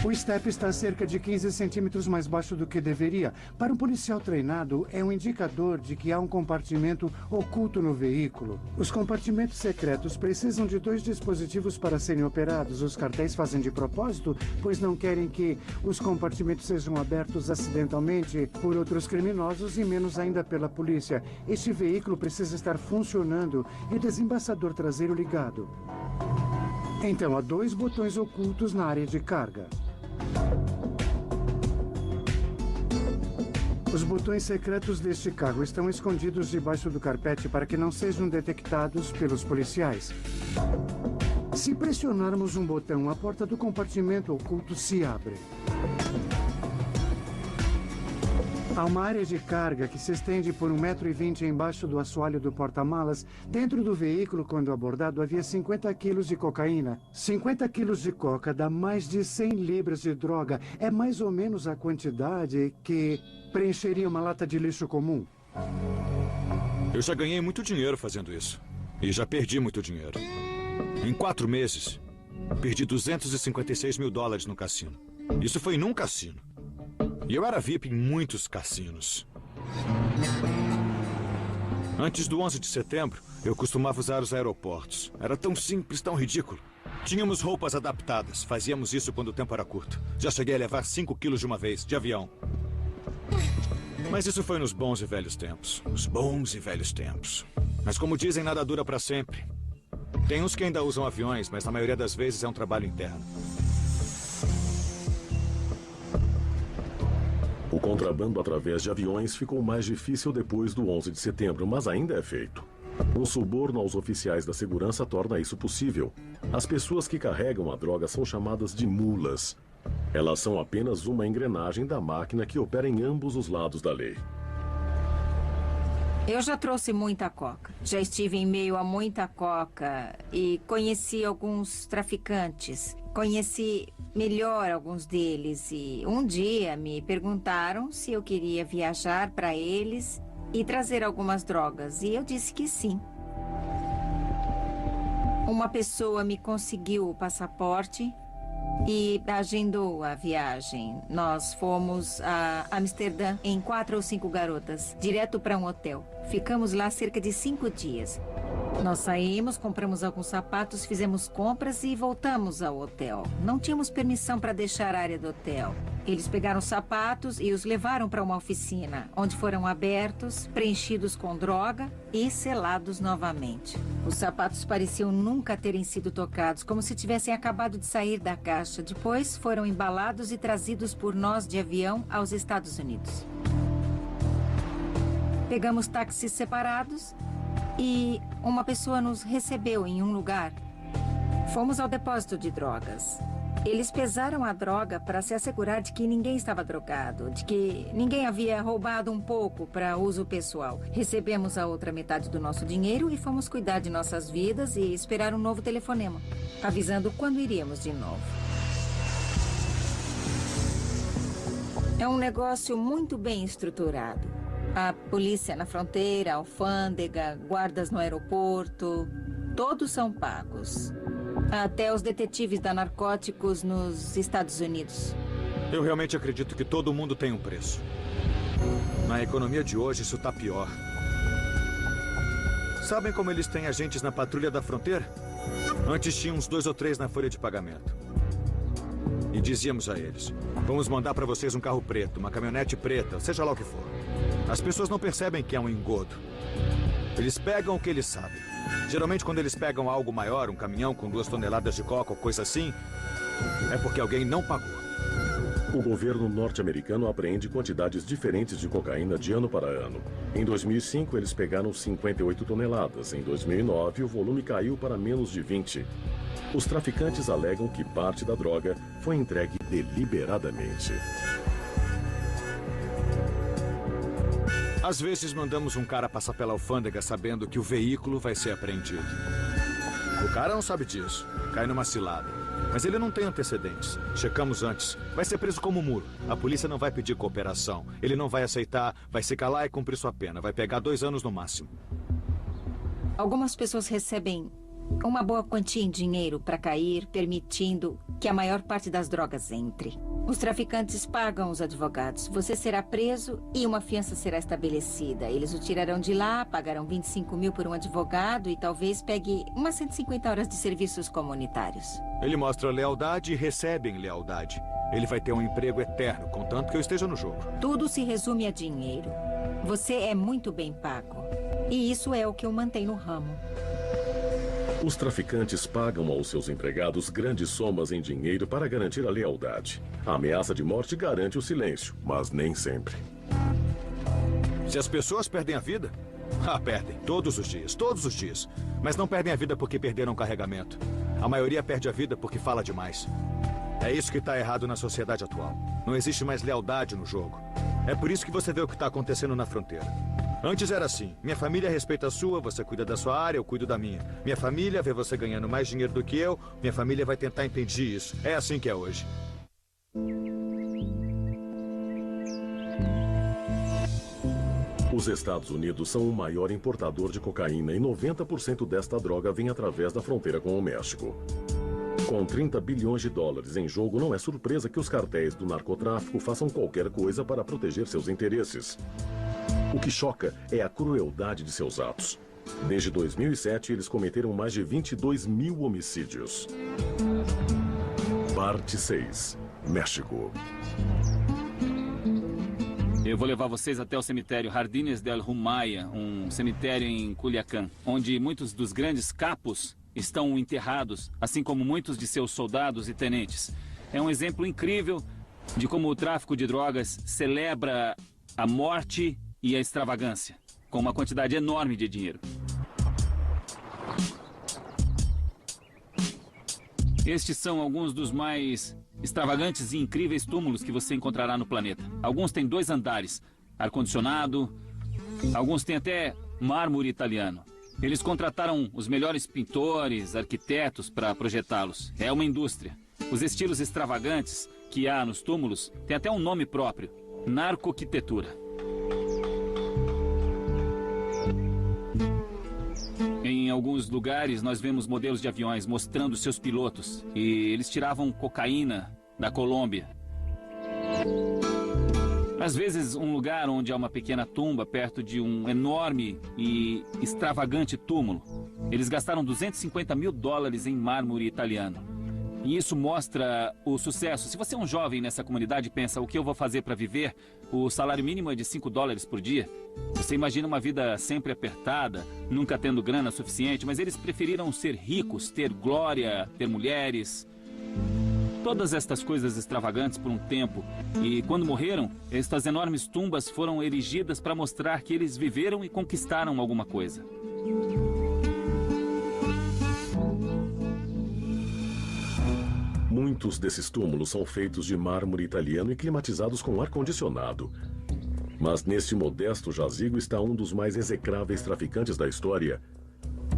O step está cerca de 15 centímetros mais baixo do que deveria. Para um policial treinado, é um indicador de que há um compartimento oculto no veículo. Os compartimentos secretos precisam de 2 dispositivos para serem operados. Os cartéis fazem de propósito, pois não querem que os compartimentos sejam abertos acidentalmente por outros criminosos e menos ainda pela polícia. Este veículo precisa estar funcionando e desembaçador traseiro ligado. Então, há 2 botões ocultos na área de carga. Os botões secretos deste carro estão escondidos debaixo do carpete para que não sejam detectados pelos policiais. Se pressionarmos um botão, a porta do compartimento oculto se abre. Há uma área de carga que se estende por 1,20 m embaixo do assoalho do porta-malas. Dentro do veículo, quando abordado, havia 50 quilos de cocaína. 50 quilos de coca dá mais de 100 libras de droga. É mais ou menos a quantidade que preencheria uma lata de lixo comum.
Eu já ganhei muito dinheiro fazendo isso. E já perdi muito dinheiro. Em 4 meses, perdi $256 mil no cassino. Isso foi num cassino. E eu era VIP em muitos cassinos. Antes do 11 de setembro, eu costumava usar os aeroportos. Era tão simples, tão ridículo. Tínhamos roupas adaptadas. Fazíamos isso quando o tempo era curto. Já cheguei a levar 5 quilos de uma vez, de avião. Mas isso foi nos bons e velhos tempos. Os bons e velhos tempos. Mas como dizem, nada dura para sempre. Tem uns que ainda usam aviões, mas na maioria das vezes é um trabalho interno.
O contrabando através de aviões ficou mais difícil depois do 11 de setembro, mas ainda é feito. O suborno aos oficiais da segurança torna isso possível. As pessoas que carregam a droga são chamadas de mulas. Elas são apenas uma engrenagem da máquina que opera em ambos os lados da lei.
Eu já trouxe muita coca. Já estive em meio a muita coca e conheci alguns traficantes. Conheci melhor alguns deles e um dia me perguntaram se eu queria viajar para eles e trazer algumas drogas. E eu disse que sim. Uma pessoa me conseguiu o passaporte e agendou a viagem. Nós fomos a Amsterdã em 4 ou 5 garotas, direto para um hotel. Ficamos lá cerca de 5 dias. Nós saímos, compramos alguns sapatos, fizemos compras e voltamos ao hotel. Não tínhamos permissão para deixar a área do hotel. Eles pegaram os sapatos e os levaram para uma oficina, onde foram abertos, preenchidos com droga e selados novamente. Os sapatos pareciam nunca terem sido tocados, como se tivessem acabado de sair da caixa. Depois foram embalados e trazidos por nós de avião aos Estados Unidos. Pegamos táxis separados e uma pessoa nos recebeu em um lugar. Fomos ao depósito de drogas. Eles pesaram a droga para se assegurar de que ninguém estava drogado, de que ninguém havia roubado um pouco para uso pessoal. Recebemos a outra metade do nosso dinheiro e fomos cuidar de nossas vidas e esperar um novo telefonema, avisando quando iríamos de novo. É um negócio muito bem estruturado. A polícia na fronteira, a alfândega, guardas no aeroporto, todos são pagos. Até os detetives da narcóticos nos Estados Unidos.
Eu realmente acredito que todo mundo tem um preço. Na economia de hoje, isso tá pior. Sabem como eles têm agentes na patrulha da fronteira? Antes tinha uns 2 ou 3 na folha de pagamento. E dizíamos a eles, vamos mandar para vocês um carro preto, uma caminhonete preta, seja lá o que for. As pessoas não percebem que é um engodo. Eles pegam o que eles sabem. Geralmente, quando eles pegam algo maior, um caminhão com 2 toneladas de coca ou coisa assim, é porque alguém não pagou.
O governo norte-americano apreende quantidades diferentes de cocaína de ano para ano. Em 2005, eles pegaram 58 toneladas. Em 2009, o volume caiu para menos de 20. Os traficantes alegam que parte da droga foi entregue deliberadamente.
Às vezes mandamos um cara passar pela alfândega sabendo que o veículo vai ser apreendido. O cara não sabe disso, cai numa cilada. Mas ele não tem antecedentes. Checamos antes. Vai ser preso como muro. A polícia não vai pedir cooperação. Ele não vai aceitar, vai se calar e cumprir sua pena. Vai pegar 2 anos no máximo.
Algumas pessoas recebem uma boa quantia em dinheiro para cair, permitindo que a maior parte das drogas entre. Os traficantes pagam os advogados. Você será preso e uma fiança será estabelecida. Eles o tirarão de lá, pagarão 25 mil por um advogado e talvez pegue umas 150 horas de serviços comunitários.
Ele mostra lealdade e recebe em lealdade. Ele vai ter um emprego eterno, contanto que eu esteja no jogo.
Tudo se resume a dinheiro. Você é muito bem pago. E isso é o que o mantém no ramo.
Os traficantes pagam aos seus empregados grandes somas em dinheiro para garantir a lealdade. A ameaça de morte garante o silêncio, mas nem sempre.
Se as pessoas perdem a vida, perdem. Todos os dias. Mas não perdem a vida porque perderam o carregamento. A maioria perde a vida porque fala demais. É isso que está errado na sociedade atual. Não existe mais lealdade no jogo. É por isso que você vê o que está acontecendo na fronteira. Antes era assim, minha família respeita a sua, você cuida da sua área, eu cuido da minha. Minha família vê você ganhando mais dinheiro do que eu, minha família vai tentar impedir isso. É assim que é hoje.
Os Estados Unidos são o maior importador de cocaína e 90% desta droga vem através da fronteira com o México. Com 30 bilhões de dólares em jogo, não é surpresa que os cartéis do narcotráfico façam qualquer coisa para proteger seus interesses. O que choca é a crueldade de seus atos. Desde 2007, eles cometeram mais de 22 mil homicídios. Parte 6. México.
Eu vou levar vocês até o cemitério Jardines del Humaya, um cemitério em Culiacán, onde muitos dos grandes capos estão enterrados, assim como muitos de seus soldados e tenentes. É um exemplo incrível de como o tráfico de drogas celebra a morte e a extravagância, com uma quantidade enorme de dinheiro. Estes são alguns dos mais extravagantes e incríveis túmulos que você encontrará no planeta. Alguns têm 2 andares, ar-condicionado, alguns têm até mármore italiano. Eles contrataram os melhores pintores, arquitetos para projetá-los. É uma indústria. Os estilos extravagantes que há nos túmulos têm até um nome próprio: narcoquitetura. Em alguns lugares, nós vemos modelos de aviões mostrando seus pilotos. E eles tiravam cocaína da Colômbia. Às vezes, um lugar onde há uma pequena tumba perto de um enorme e extravagante túmulo. Eles gastaram 250 mil dólares em mármore italiano. E isso mostra o sucesso. Se você é um jovem nessa comunidade e pensa, o que eu vou fazer para viver? O salário mínimo é de 5 dólares por dia. Você imagina uma vida sempre apertada, nunca tendo grana suficiente, mas eles preferiram ser ricos, ter glória, ter mulheres. Todas estas coisas extravagantes por um tempo. E quando morreram, estas enormes tumbas foram erigidas para mostrar que eles viveram e conquistaram alguma coisa.
Muitos desses túmulos são feitos de mármore italiano e climatizados com ar-condicionado. Mas neste modesto jazigo está um dos mais execráveis traficantes da história.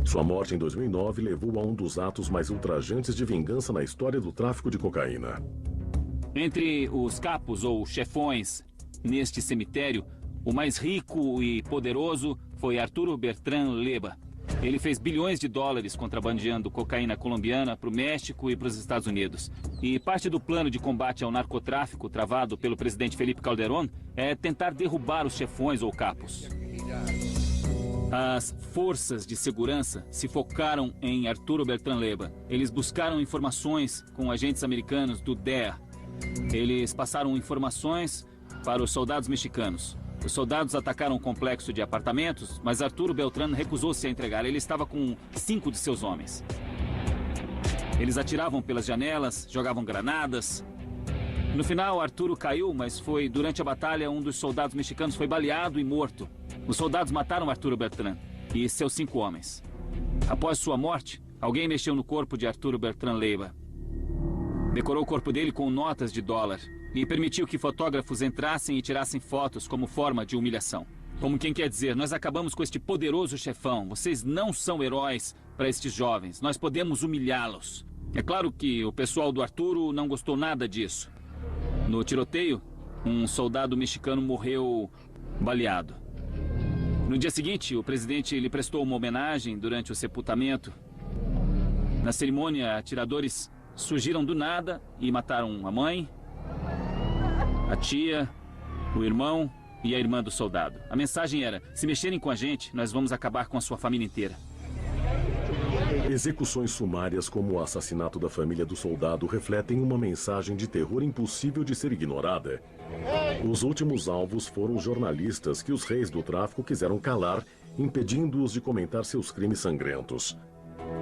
Sua morte em 2009 levou a um dos atos mais ultrajantes de vingança na história do tráfico de cocaína.
Entre os capos ou chefões neste cemitério, o mais rico e poderoso foi Arturo Bertrand Leyba. Ele fez bilhões de dólares contrabandeando cocaína colombiana para o México e para os Estados Unidos. E parte do plano de combate ao narcotráfico travado pelo presidente Felipe Calderón é tentar derrubar os chefões ou capos. As forças de segurança se focaram em Arturo Bertrand Leyba. Eles buscaram informações com agentes americanos do DEA. Eles passaram informações para os soldados mexicanos. Os soldados atacaram um complexo de apartamentos, mas Arturo Beltrán recusou-se a entregar. Ele estava com 5 de seus homens. Eles atiravam pelas janelas, jogavam granadas. No final, Arturo caiu, mas foi durante a batalha um dos soldados mexicanos foi baleado e morto. Os soldados mataram Arturo Beltrán e seus 5 homens. Após sua morte, alguém mexeu no corpo de Arturo Bertrand Leyba. Decorou o corpo dele com notas de dólar e permitiu que fotógrafos entrassem e tirassem fotos como forma de humilhação. Como quem quer dizer, nós acabamos com este poderoso chefão. Vocês não são heróis para estes jovens. Nós podemos humilhá-los. É claro que o pessoal do Arturo não gostou nada disso. No tiroteio, um soldado mexicano morreu baleado. No dia seguinte, o presidente lhe prestou uma homenagem durante o sepultamento. Na cerimônia, atiradores surgiram do nada e mataram a mãe, a tia, o irmão e a irmã do soldado. A mensagem era: se mexerem com a gente, nós vamos acabar com a sua família inteira.
Execuções sumárias como o assassinato da família do soldado refletem uma mensagem de terror impossível de ser ignorada. Os últimos alvos foram os jornalistas que os reis do tráfico quiseram calar, impedindo-os de comentar seus crimes sangrentos.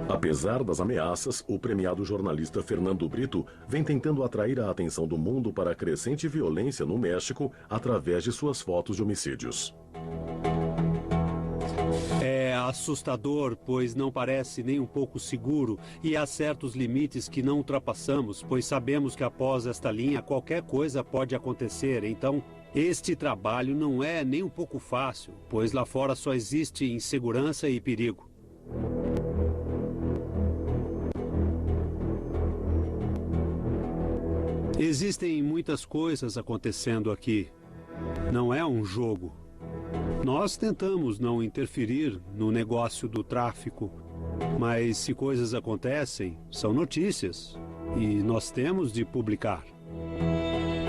Apesar das ameaças, o premiado jornalista Fernando Brito vem tentando atrair a atenção do mundo para a crescente violência no México através de suas fotos de homicídios.
É assustador, pois não parece nem um pouco seguro e há certos limites que não ultrapassamos, pois sabemos que após esta linha qualquer coisa pode acontecer. Então, este trabalho não é nem um pouco fácil, pois lá fora só existe insegurança e perigo. Existem muitas coisas acontecendo aqui. Não é um jogo. Nós tentamos não interferir no negócio do tráfico, mas se coisas acontecem, são notícias e nós temos de publicar.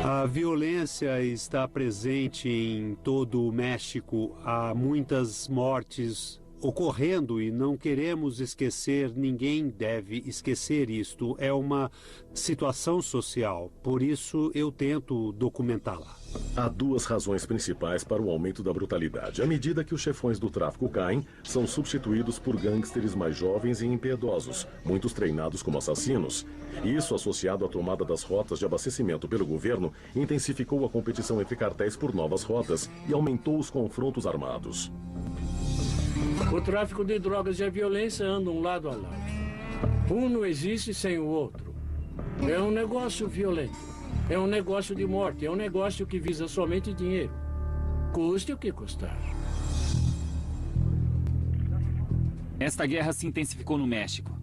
A violência está presente em todo o México. Há muitas mortes ocorrendo e não queremos esquecer, ninguém deve esquecer isto. É uma situação social, por isso eu tento documentá-la.
Há 2 razões principais para o aumento da brutalidade. À medida que os chefões do tráfico caem, são substituídos por gangsters mais jovens e impiedosos, muitos treinados como assassinos. Isso, associado à tomada das rotas de abastecimento pelo governo, intensificou a competição entre cartéis por novas rotas e aumentou os confrontos armados.
O tráfico de drogas e a violência andam lado a lado. Um não existe sem o outro. É um negócio violento. É um negócio de morte. É um negócio que visa somente dinheiro. Custe o que custar.
Esta guerra se intensificou no México.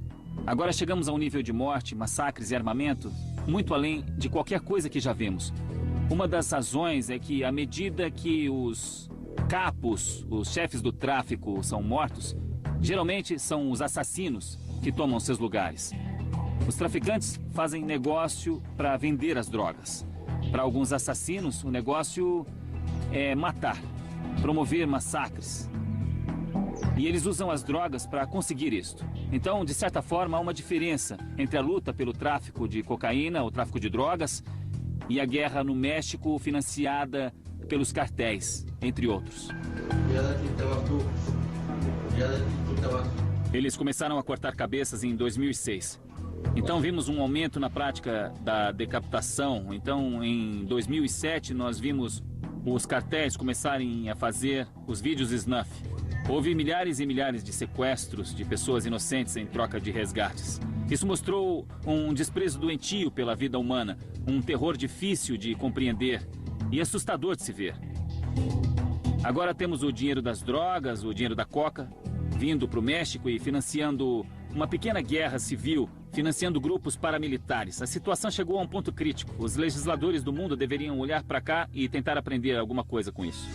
Agora chegamos a um nível de morte, massacres e armamento muito além de qualquer coisa que já vimos. Uma das razões é que, à medida que os capos, os chefes do tráfico, são mortos, geralmente são os assassinos que tomam seus lugares. Os traficantes fazem negócio para vender as drogas. Para alguns assassinos, o negócio é matar, promover massacres. E eles usam as drogas para conseguir isto. Então, de certa forma, há uma diferença entre a luta pelo tráfico de cocaína, o tráfico de drogas, e a guerra no México financiada pelos cartéis, entre outros. Eles começaram a cortar cabeças em 2006. Então vimos um aumento na prática da decapitação. Então em 2007 nós vimos os cartéis começarem a fazer os vídeos snuff. Houve milhares e milhares de sequestros de pessoas inocentes em troca de resgates. Isso mostrou um desprezo doentio pela vida humana, um terror difícil de compreender e assustador de se ver. Agora temos o dinheiro das drogas, o dinheiro da coca, vindo para o México e financiando uma pequena guerra civil, financiando grupos paramilitares. A situação chegou a um ponto crítico. Os legisladores do mundo deveriam olhar para cá e tentar aprender alguma coisa com isso.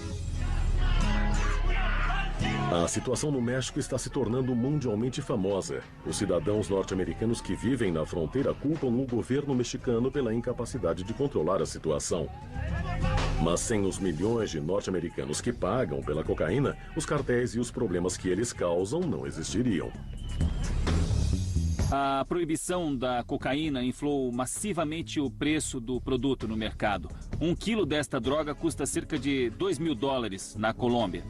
A situação no México está se tornando mundialmente famosa. Os cidadãos norte-americanos que vivem na fronteira culpam o governo mexicano pela incapacidade de controlar a situação. Mas sem os milhões de norte-americanos que pagam pela cocaína, os cartéis e os problemas que eles causam não existiriam.
A proibição da cocaína inflou massivamente o preço do produto no mercado. 1 quilo desta droga custa cerca de $2.000 na Colômbia,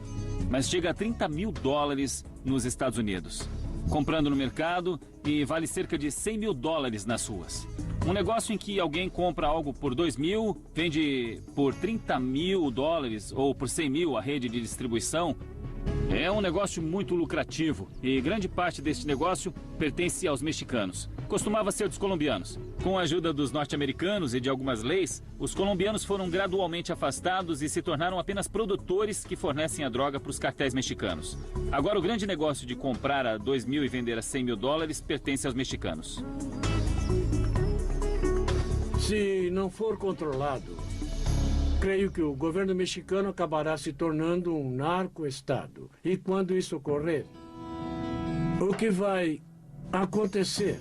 mas chega a $30.000 nos Estados Unidos. Comprando no mercado e vale cerca de $100.000 nas ruas. Um negócio em que alguém compra algo por $2.000, vende por $30.000 ou por $100.000 a rede de distribuição. É um negócio muito lucrativo e grande parte deste negócio pertence aos mexicanos. Costumava ser dos colombianos. Com a ajuda dos norte-americanos e de algumas leis, os colombianos foram gradualmente afastados e se tornaram apenas produtores que fornecem a droga para os cartéis mexicanos. Agora o grande negócio de comprar a $2.000 e vender a $100.000 pertence aos mexicanos.
Se não for controlado, creio que o governo mexicano acabará se tornando um narco-estado. E quando isso ocorrer, o que vai acontecer?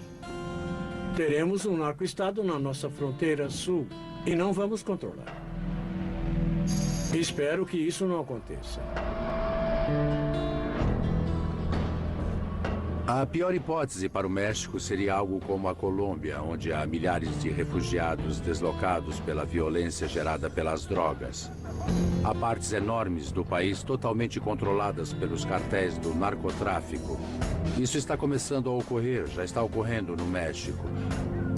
Teremos um narco-estado na nossa fronteira sul e não vamos controlar. Espero que isso não aconteça.
A pior hipótese para o México seria algo como a Colômbia, onde há milhares de refugiados deslocados pela violência gerada pelas drogas. Há partes enormes do país totalmente controladas pelos cartéis do narcotráfico. Isso está começando a ocorrer, já está ocorrendo no México.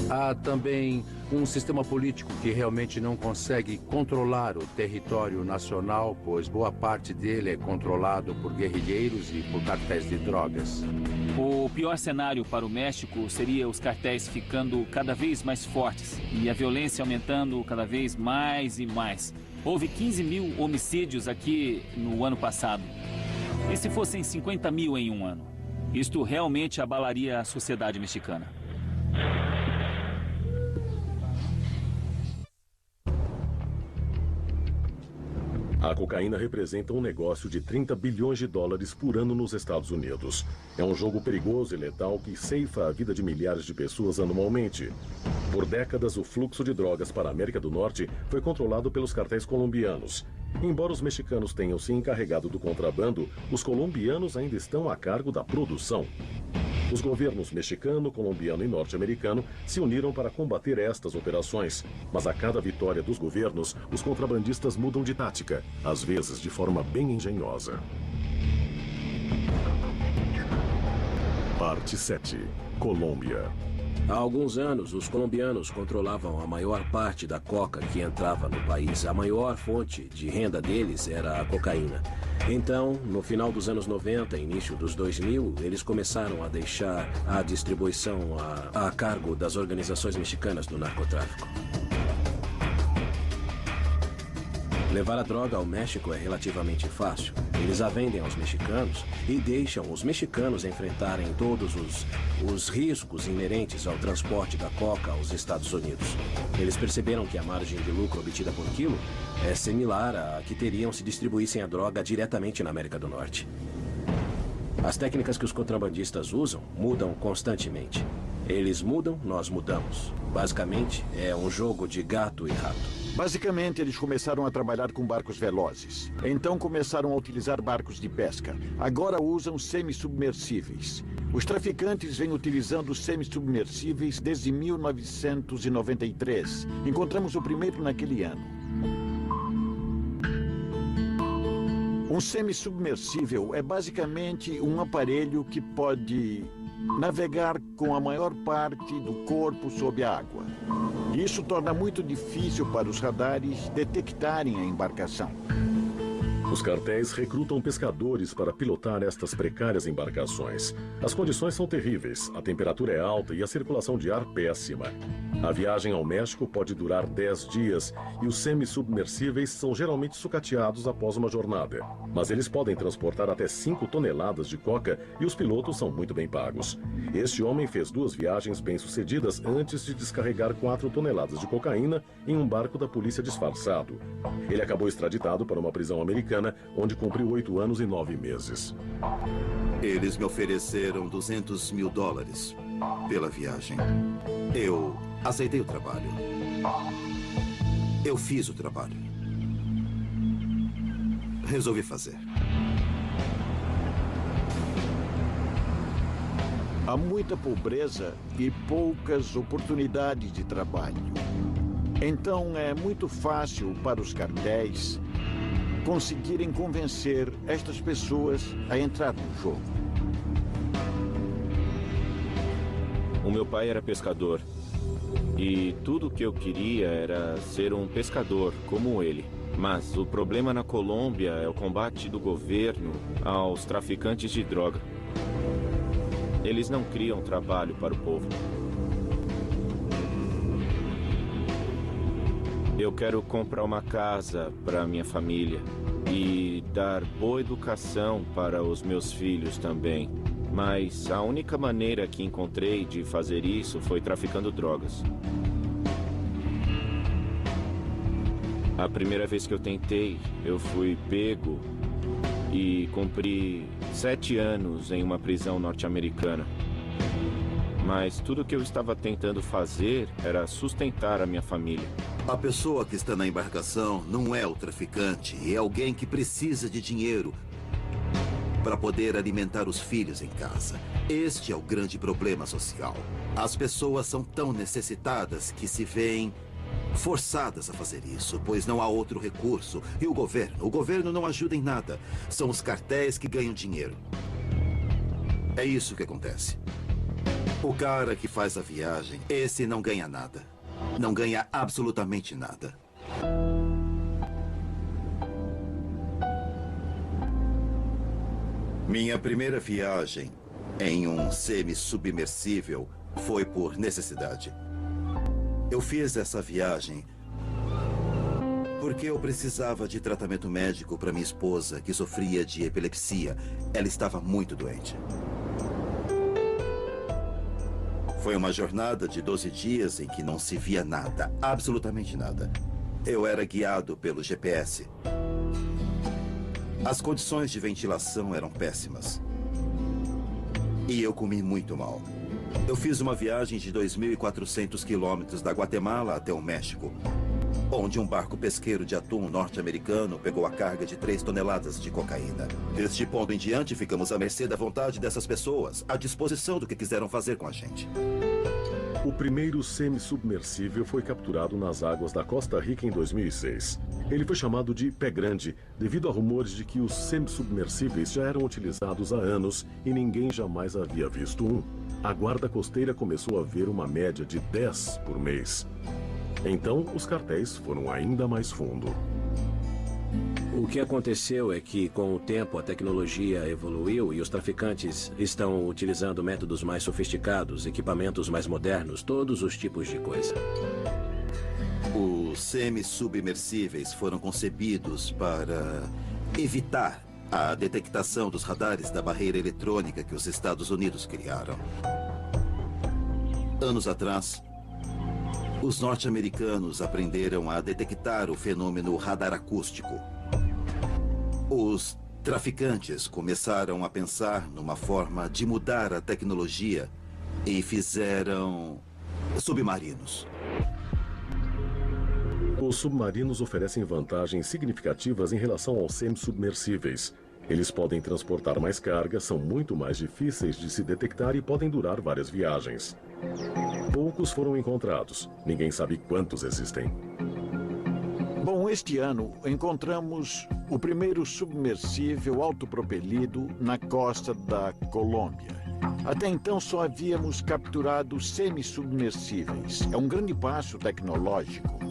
Há também um sistema político que realmente não consegue controlar o território nacional, pois boa parte dele é controlado por guerrilheiros e por cartéis de drogas.
O pior cenário para o México seria os cartéis ficando cada vez mais fortes e a violência aumentando cada vez mais e mais. Houve 15.000 homicídios aqui no ano passado. E se fossem 50.000 em um ano? Isto realmente abalaria a sociedade mexicana.
A cocaína representa um negócio de $30 bilhões por ano nos Estados Unidos. É um jogo perigoso e letal que ceifa a vida de milhares de pessoas anualmente. Por décadas, o fluxo de drogas para a América do Norte foi controlado pelos cartéis colombianos. Embora os mexicanos tenham se encarregado do contrabando, os colombianos ainda estão a cargo da produção. Os governos mexicano, colombiano e norte-americano se uniram para combater estas operações. Mas a cada vitória dos governos, os contrabandistas mudam de tática, às vezes de forma bem engenhosa. Parte 7. Colômbia.
Há alguns anos, os colombianos controlavam a maior parte da coca que entrava no país. A maior fonte de renda deles era a cocaína. Então, no final dos anos 90, início dos 2000, eles começaram a deixar a distribuição a cargo das organizações mexicanas do narcotráfico. Levar a droga ao México é relativamente fácil. Eles a vendem aos mexicanos e deixam os mexicanos enfrentarem todos os riscos inerentes ao transporte da coca aos Estados Unidos. Eles perceberam que a margem de lucro obtida por quilo é similar à que teriam se distribuíssem a droga diretamente na América do Norte. As técnicas que os contrabandistas usam mudam constantemente. Eles mudam, nós mudamos. Basicamente, é um jogo de gato e rato.
Basicamente, eles começaram a trabalhar com barcos velozes. Então começaram a utilizar barcos de pesca. Agora usam semi-submersíveis. Os traficantes vêm utilizando semi-submersíveis desde 1993. Encontramos o primeiro naquele ano. Um semi-submersível é basicamente um aparelho que pode navegar com a maior parte do corpo sob a água. Isso torna muito difícil para os radares detectarem a embarcação.
Os cartéis recrutam pescadores para pilotar estas precárias embarcações. As condições são terríveis, a temperatura é alta e a circulação de ar péssima. A viagem ao México pode durar 10 dias e os semi-submersíveis são geralmente sucateados após uma jornada. Mas eles podem transportar até 5 toneladas de coca e os pilotos são muito bem pagos. Este homem fez 2 viagens bem-sucedidas antes de descarregar 4 toneladas de cocaína em um barco da polícia disfarçado. Ele acabou extraditado para uma prisão americana, onde cumpriu 8 anos e 9 meses.
Eles me ofereceram $200 mil pela viagem. Eu aceitei o trabalho. Eu fiz o trabalho. Resolvi fazer.
Há muita pobreza e poucas oportunidades de trabalho. Então é muito fácil para os cartéis conseguirem convencer estas pessoas a entrar no jogo.
O meu pai era pescador. E tudo o que eu queria era ser um pescador como ele. Mas o problema na Colômbia é o combate do governo aos traficantes de droga. Eles não criam trabalho para o povo. Eu quero comprar uma casa para minha família e dar boa educação para os meus filhos também. Mas a única maneira que encontrei de fazer isso foi traficando drogas. A primeira vez que eu tentei, eu fui pego e cumpri 7 anos em uma prisão norte-americana. Mas tudo que eu estava tentando fazer era sustentar a minha família.
A pessoa que está na embarcação não é o traficante, é alguém que precisa de dinheiro para poder alimentar os filhos em casa. Este é o grande problema social. As pessoas são tão necessitadas que se veem forçadas a fazer isso, pois não há outro recurso. E o governo não ajuda em nada. São os cartéis que ganham dinheiro. É isso que acontece. O cara que faz a viagem, esse não ganha nada. Não ganha absolutamente nada. Minha primeira viagem em um semi-submersível foi por necessidade. Eu fiz essa viagem porque eu precisava de tratamento médico para minha esposa, que sofria de epilepsia. Ela estava muito doente. Foi uma jornada de 12 dias em que não se via nada, absolutamente nada. Eu era guiado pelo GPS. As condições de ventilação eram péssimas. E eu comi muito mal. Eu fiz uma viagem de 2.400 quilômetros da Guatemala até o México, onde um barco pesqueiro de atum norte-americano pegou a carga de 3 toneladas de cocaína. Deste ponto em diante, ficamos à mercê da vontade dessas pessoas, à disposição do que quiseram fazer com a gente.
O primeiro semi-submersível foi capturado nas águas da Costa Rica em 2006. Ele foi chamado de Pé Grande, devido a rumores de que os semi-submersíveis já eram utilizados há anos e ninguém jamais havia visto um. A guarda costeira começou a ver uma média de 10 por mês. Então, os cartéis foram ainda mais fundo.
O que aconteceu é que, com o tempo, a tecnologia evoluiu e os traficantes estão utilizando métodos mais sofisticados, equipamentos mais modernos, todos os tipos de coisa.
Os semi-submersíveis foram concebidos para evitar a detectação dos radares da barreira eletrônica que os Estados Unidos criaram. Anos atrás, os norte-americanos aprenderam a detectar o fenômeno radar acústico. Os traficantes começaram a pensar numa forma de mudar a tecnologia e fizeram submarinos.
Os submarinos oferecem vantagens significativas em relação aos semi-submersíveis. Eles podem transportar mais carga, são muito mais difíceis de se detectar e podem durar várias viagens. Poucos foram encontrados. Ninguém sabe quantos existem.
Bom, este ano encontramos o primeiro submersível autopropelido na costa da Colômbia. Até então só havíamos capturado semi-submersíveis. É um grande passo tecnológico.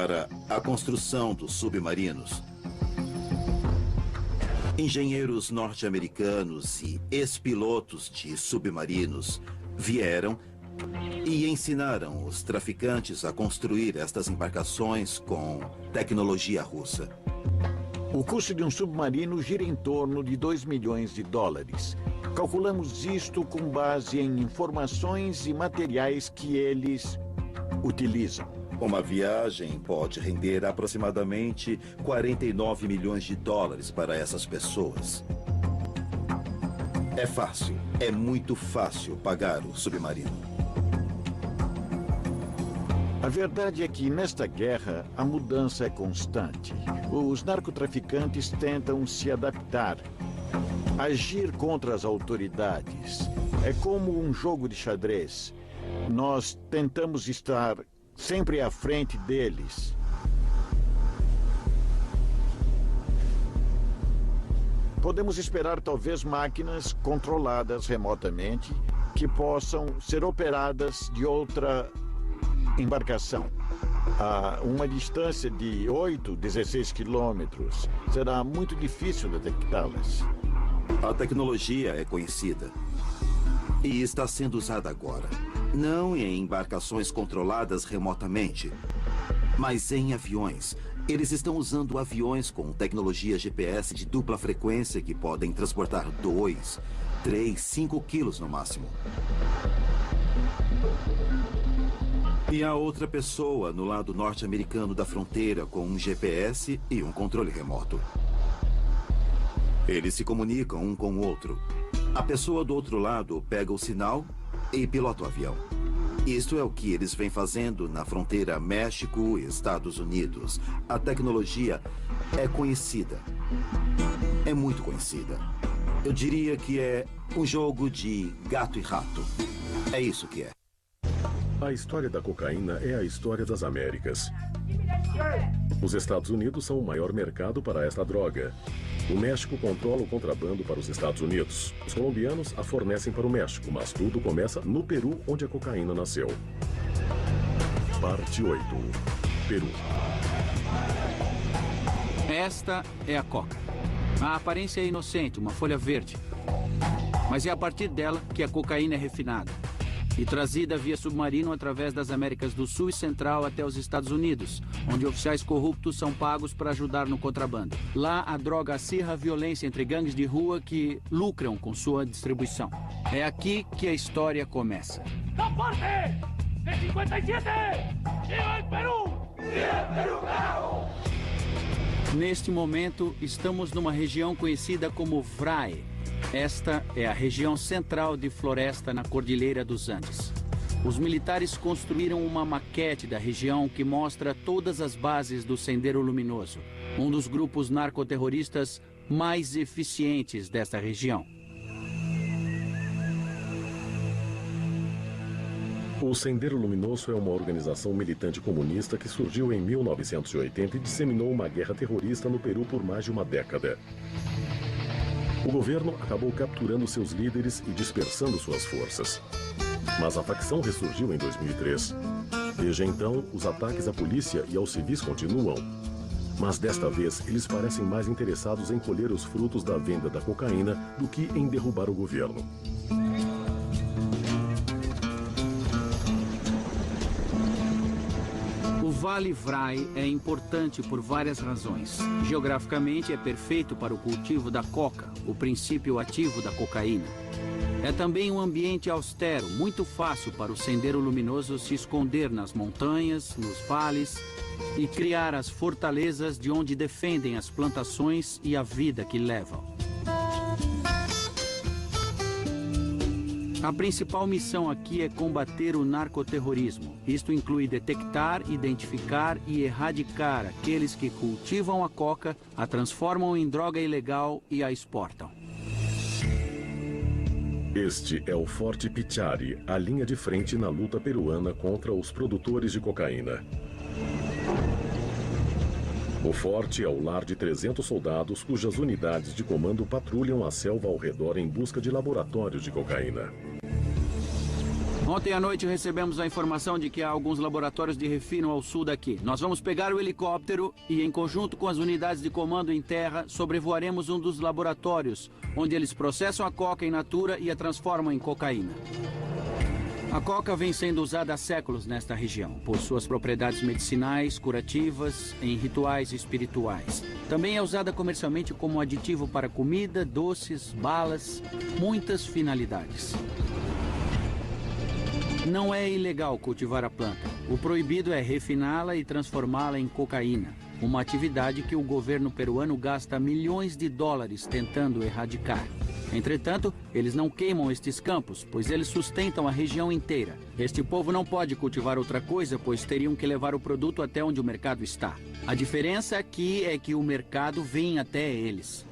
para a construção dos submarinos. Engenheiros norte-americanos e ex-pilotos de submarinos vieram e ensinaram os traficantes a construir estas embarcações com tecnologia russa.
O custo de um submarino gira em torno de 2 milhões de dólares. Calculamos isto com base em informações e materiais que eles utilizam.
Uma viagem pode render aproximadamente 49 milhões de dólares para essas pessoas. É fácil, é muito fácil pagar o submarino.
A verdade é que nesta guerra a mudança é constante. Os narcotraficantes tentam se adaptar, agir contra as autoridades. É como um jogo de xadrez. Nós tentamos estar sempre à frente deles. Podemos esperar talvez máquinas controladas remotamente que possam ser operadas de outra embarcação a uma distância de 16 quilômetros. Será muito difícil detectá-las.
A tecnologia é conhecida e está sendo usada agora. Não em embarcações controladas remotamente, mas em aviões. Eles estão usando aviões com tecnologia GPS de dupla frequência que podem transportar 2, 3, 5 quilos no máximo. E há outra pessoa no lado norte-americano da fronteira com um GPS e um controle remoto. Eles se comunicam um com o outro. A pessoa do outro lado pega o sinal e pilota o avião. Isto é o que eles vêm fazendo na fronteira México e Estados Unidos. A tecnologia é conhecida. É muito conhecida. Eu diria que é um jogo de gato e rato. É isso que é.
A história da cocaína é a história das Américas. Os Estados Unidos são o maior mercado para esta droga. O México controla o contrabando para os Estados Unidos. Os colombianos a fornecem para o México, mas tudo começa no Peru, onde a cocaína nasceu. Parte 8. Peru.
Esta é a coca. A aparência é inocente, uma folha verde. Mas é a partir dela que a cocaína é refinada e trazida via submarino através das Américas do Sul e Central até os Estados Unidos, onde oficiais corruptos são pagos para ajudar no contrabando. Lá, a droga acirra a violência entre gangues de rua que lucram com sua distribuição. É aqui que a história começa.
¡La parte de 57! ¡Viva el Perú! ¡Viva el Perú, carajo!
Neste momento, estamos numa região conhecida como VRAE. Esta é a região central de floresta na Cordilheira dos Andes. Os militares construíram uma maquete da região que mostra todas as bases do Sendero Luminoso, um dos grupos narcoterroristas mais eficientes desta região.
O Sendero Luminoso é uma organização militante comunista que surgiu em 1980 e disseminou uma guerra terrorista no Peru por mais de uma década. O governo acabou capturando seus líderes e dispersando suas forças. Mas a facção ressurgiu em 2003. Desde então, os ataques à polícia e aos civis continuam. Mas desta vez, eles parecem mais interessados em colher os frutos da venda da cocaína do que em derrubar o governo.
O Vale VRAE é importante por várias razões. Geograficamente, é perfeito para o cultivo da coca, o princípio ativo da cocaína. É também um ambiente austero, muito fácil para o Sendero Luminoso se esconder nas montanhas, nos vales e criar as fortalezas de onde defendem as plantações e a vida que levam. A principal missão aqui é combater o narcoterrorismo. Isto inclui detectar, identificar e erradicar aqueles que cultivam a coca, a transformam em droga ilegal e a exportam.
Este é o Forte Pichari, a linha de frente na luta peruana contra os produtores de cocaína. O forte é o lar de 300 soldados cujas unidades de comando patrulham a selva ao redor em busca de laboratórios de cocaína.
Ontem à noite recebemos a informação de que há alguns laboratórios de refino ao sul daqui. Nós vamos pegar o helicóptero e, em conjunto com as unidades de comando em terra, sobrevoaremos um dos laboratórios, onde eles processam a coca in natura e a transformam em cocaína. A coca vem sendo usada há séculos nesta região, por suas propriedades medicinais, curativas, em rituais espirituais. Também é usada comercialmente como aditivo para comida, doces, balas, muitas finalidades. Não é ilegal cultivar a planta. O proibido é refiná-la e transformá-la em cocaína, uma atividade que o governo peruano gasta milhões de dólares tentando erradicar. Entretanto, eles não queimam estes campos, pois eles sustentam a região inteira. Este povo não pode cultivar outra coisa, pois teriam que levar o produto até onde o mercado está. A diferença aqui é que o mercado vem até eles.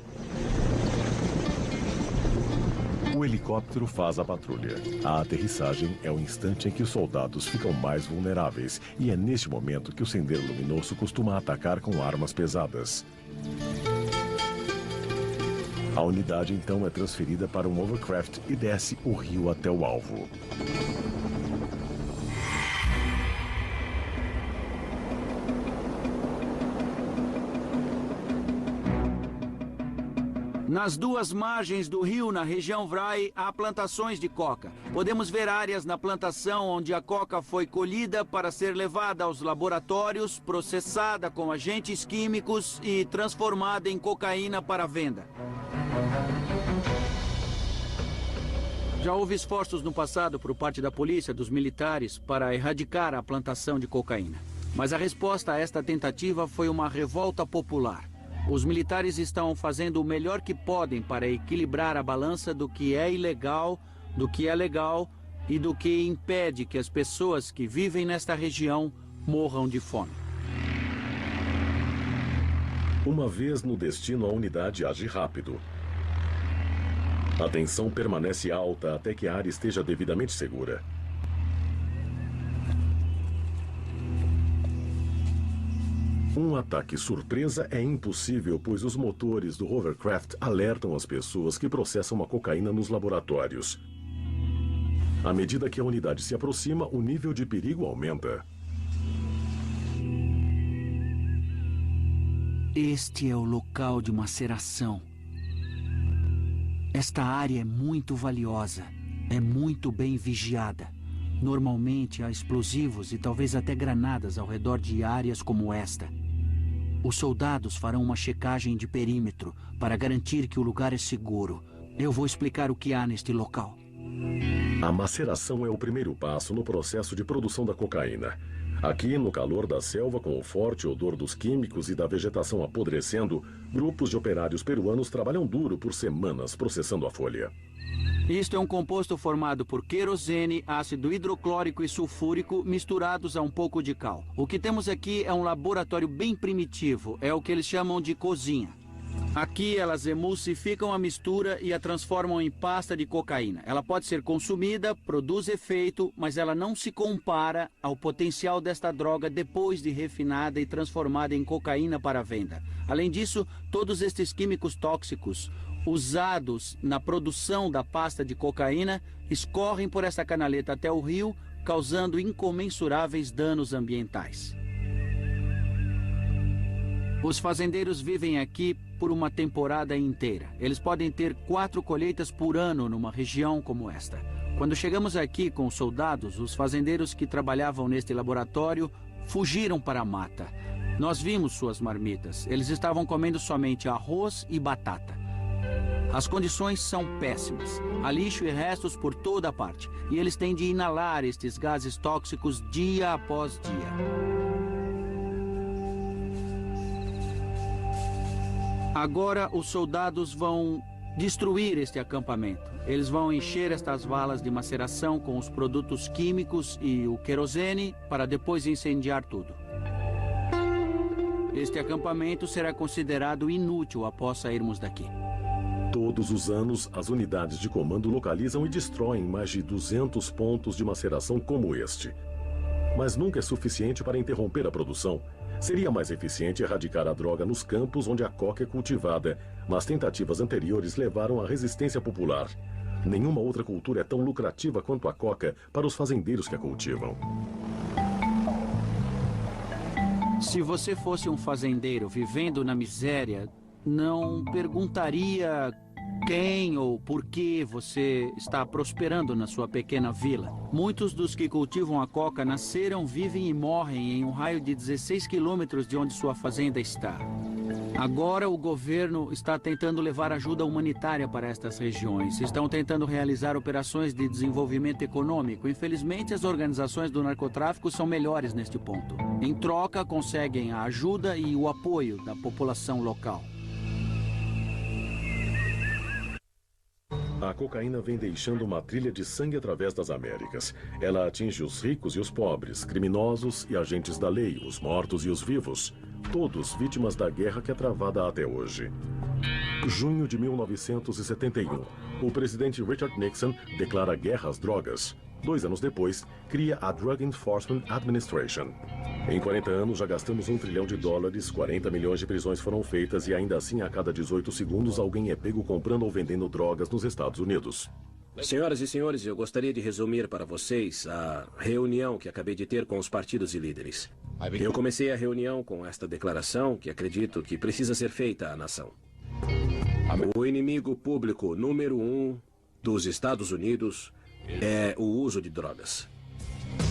O helicóptero faz a patrulha. A aterrissagem é o instante em que os soldados ficam mais vulneráveis e é neste momento que o Sendeiro Luminoso costuma atacar com armas pesadas. A unidade então é transferida para um hovercraft e desce o rio até o alvo.
Nas duas margens do rio, na região Vrai, há plantações de coca. Podemos ver áreas na plantação onde a coca foi colhida para ser levada aos laboratórios, processada com agentes químicos e transformada em cocaína para venda. Já houve esforços no passado por parte da polícia, dos militares, para erradicar a plantação de cocaína. Mas a resposta a esta tentativa foi uma revolta popular. Os militares estão fazendo o melhor que podem para equilibrar a balança do que é ilegal, do que é legal e do que impede que as pessoas que vivem nesta região morram de fome.
Uma vez no destino, a unidade age rápido. A tensão permanece alta até que a área esteja devidamente segura. Um ataque surpresa é impossível, pois os motores do hovercraft alertam as pessoas que processam a cocaína nos laboratórios. À medida que a unidade se aproxima, o nível de perigo aumenta.
Este é o local de maceração. Esta área é muito valiosa, é muito bem vigiada. Normalmente há explosivos e talvez até granadas ao redor de áreas como esta. Os soldados farão uma checagem de perímetro para garantir que o lugar é seguro. Eu vou explicar o que há neste local.
A maceração é o primeiro passo no processo de produção da cocaína. Aqui, no calor da selva, com o forte odor dos químicos e da vegetação apodrecendo, grupos de operários peruanos trabalham duro por semanas processando a folha.
Isto é um composto formado por querosene, ácido hidroclórico e sulfúrico misturados a um pouco de cal. O que temos aqui é um laboratório bem primitivo, é o que eles chamam de cozinha. Aqui elas emulsificam a mistura e a transformam em pasta de cocaína. Ela pode ser consumida, produz efeito, mas ela não se compara ao potencial desta droga depois de refinada e transformada em cocaína para venda. Além disso, todos estes químicos tóxicos usados na produção da pasta de cocaína escorrem por essa canaleta até o rio, causando incomensuráveis danos ambientais. Os fazendeiros vivem aqui por uma temporada inteira. Eles podem ter 4 colheitas por ano numa região como esta. Quando chegamos aqui com os soldados, os fazendeiros que trabalhavam neste laboratório fugiram para a mata. Nós vimos suas marmitas. Eles estavam comendo somente arroz e batata. As condições são péssimas. Há lixo e restos por toda a parte. E eles têm de inalar estes gases tóxicos dia após dia. Agora os soldados vão destruir este acampamento. Eles vão encher estas valas de maceração com os produtos químicos e o querosene para depois incendiar tudo. Este acampamento será considerado inútil após sairmos daqui.
Todos os anos, as unidades de comando localizam e destroem mais de 200 pontos de maceração como este. Mas nunca é suficiente para interromper a produção. Seria mais eficiente erradicar a droga nos campos onde a coca é cultivada, mas tentativas anteriores levaram à resistência popular. Nenhuma outra cultura é tão lucrativa quanto a coca para os fazendeiros que a cultivam.
Se você fosse um fazendeiro vivendo na miséria, não perguntaria quem ou por que você está prosperando na sua pequena vila. Muitos dos que cultivam a coca nasceram, vivem e morrem em um raio de 16 quilômetros de onde sua fazenda está. Agora o governo está tentando levar ajuda humanitária para estas regiões. Estão tentando realizar operações de desenvolvimento econômico. Infelizmente, as organizações do narcotráfico são melhores neste ponto. Em troca, conseguem a ajuda e o apoio da população local.
A cocaína vem deixando uma trilha de sangue através das Américas. Ela atinge os ricos e os pobres, criminosos e agentes da lei, os mortos e os vivos. Todos vítimas da guerra que é travada até hoje. Junho de 1971. O presidente Richard Nixon declara guerra às drogas. 2 anos depois, cria a Drug Enforcement Administration. Em 40 anos, já gastamos $1 trilhão, 40 milhões de prisões foram feitas e ainda assim, a cada 18 segundos, alguém é pego comprando ou vendendo drogas nos Estados Unidos.
Senhoras e senhores, eu gostaria de resumir para vocês a reunião que acabei de ter com os partidos e líderes. Eu comecei a reunião com esta declaração que acredito que precisa ser feita à nação. O inimigo público número 1 dos Estados Unidos é o uso de drogas.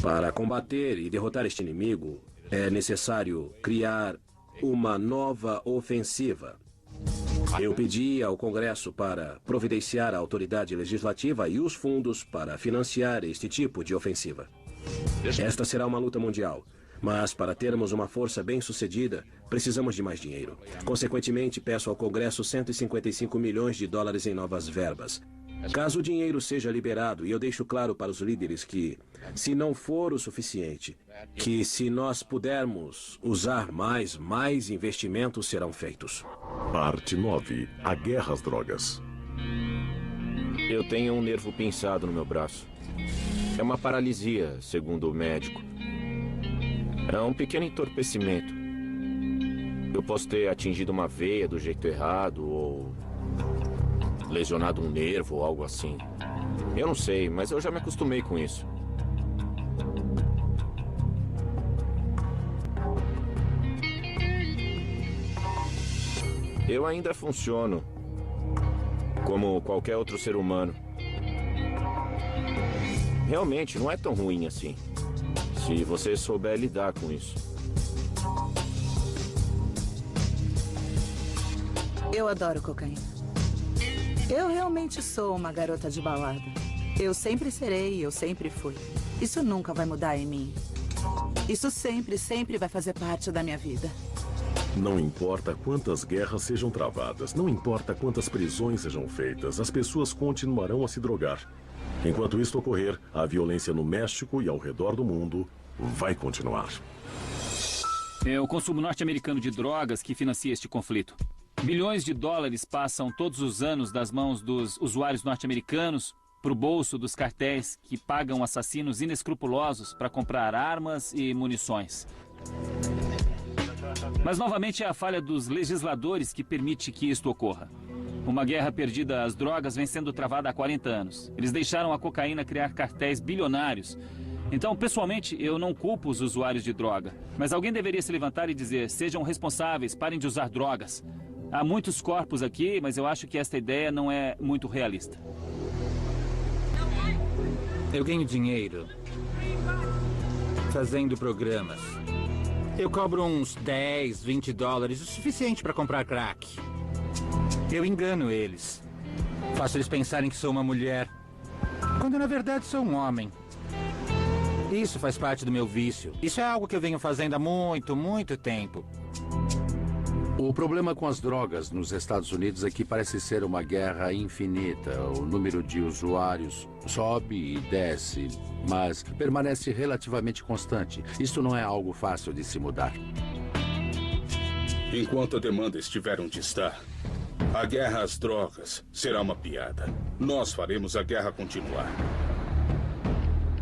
Para combater e derrotar este inimigo, é necessário criar uma nova ofensiva. Eu pedi ao Congresso para providenciar a autoridade legislativa e os fundos para financiar este tipo de ofensiva. Esta será uma luta mundial, mas para termos uma força bem-sucedida, precisamos de mais dinheiro. Consequentemente, peço ao Congresso $155 milhões em novas verbas. Caso o dinheiro seja liberado, e eu deixo claro para os líderes que, se não for o suficiente, que se nós pudermos usar mais investimentos serão feitos.
Parte 9. A guerra às drogas.
Eu tenho um nervo pinçado no meu braço. É uma paralisia, segundo o médico. É um pequeno entorpecimento. Eu posso ter atingido uma veia do jeito errado ou lesionado um nervo ou algo assim. Eu não sei, mas eu já me acostumei com isso. Eu ainda funciono como qualquer outro ser humano. Realmente não é tão ruim assim, se você souber lidar com isso.
Eu adoro cocaína. Eu realmente sou uma garota de balada. Eu sempre serei e eu sempre fui. Isso nunca vai mudar em mim. Isso sempre vai fazer parte da minha vida.
Não importa quantas guerras sejam travadas, não importa quantas prisões sejam feitas, as pessoas continuarão a se drogar. Enquanto isso ocorrer, a violência no México e ao redor do mundo vai continuar.
É o consumo norte-americano de drogas que financia este conflito. Bilhões de dólares passam todos os anos das mãos dos usuários norte-americanos para o bolso dos cartéis que pagam assassinos inescrupulosos para comprar armas e munições. Mas novamente é a falha dos legisladores que permite que isto ocorra. Uma guerra perdida às drogas vem sendo travada há 40 anos. Eles deixaram a cocaína criar cartéis bilionários. Então, pessoalmente, eu não culpo os usuários de droga. Mas alguém deveria se levantar e dizer, sejam responsáveis, parem de usar drogas. Há muitos corpos aqui, mas eu acho que esta ideia não é muito realista.
Eu ganho dinheiro fazendo programas. Eu cobro uns 10, 20 dólares, o suficiente para comprar crack. Eu engano eles. Faço eles pensarem que sou uma mulher, quando na verdade sou um homem. Isso faz parte do meu vício. Isso é algo que eu venho fazendo há muito tempo.
O problema com as drogas nos Estados Unidos é que parece ser uma guerra infinita. O número de usuários sobe e desce, mas permanece relativamente constante. Isso não é algo fácil de se mudar.
Enquanto a demanda estiver onde está, a guerra às drogas será uma piada. Nós faremos a guerra continuar.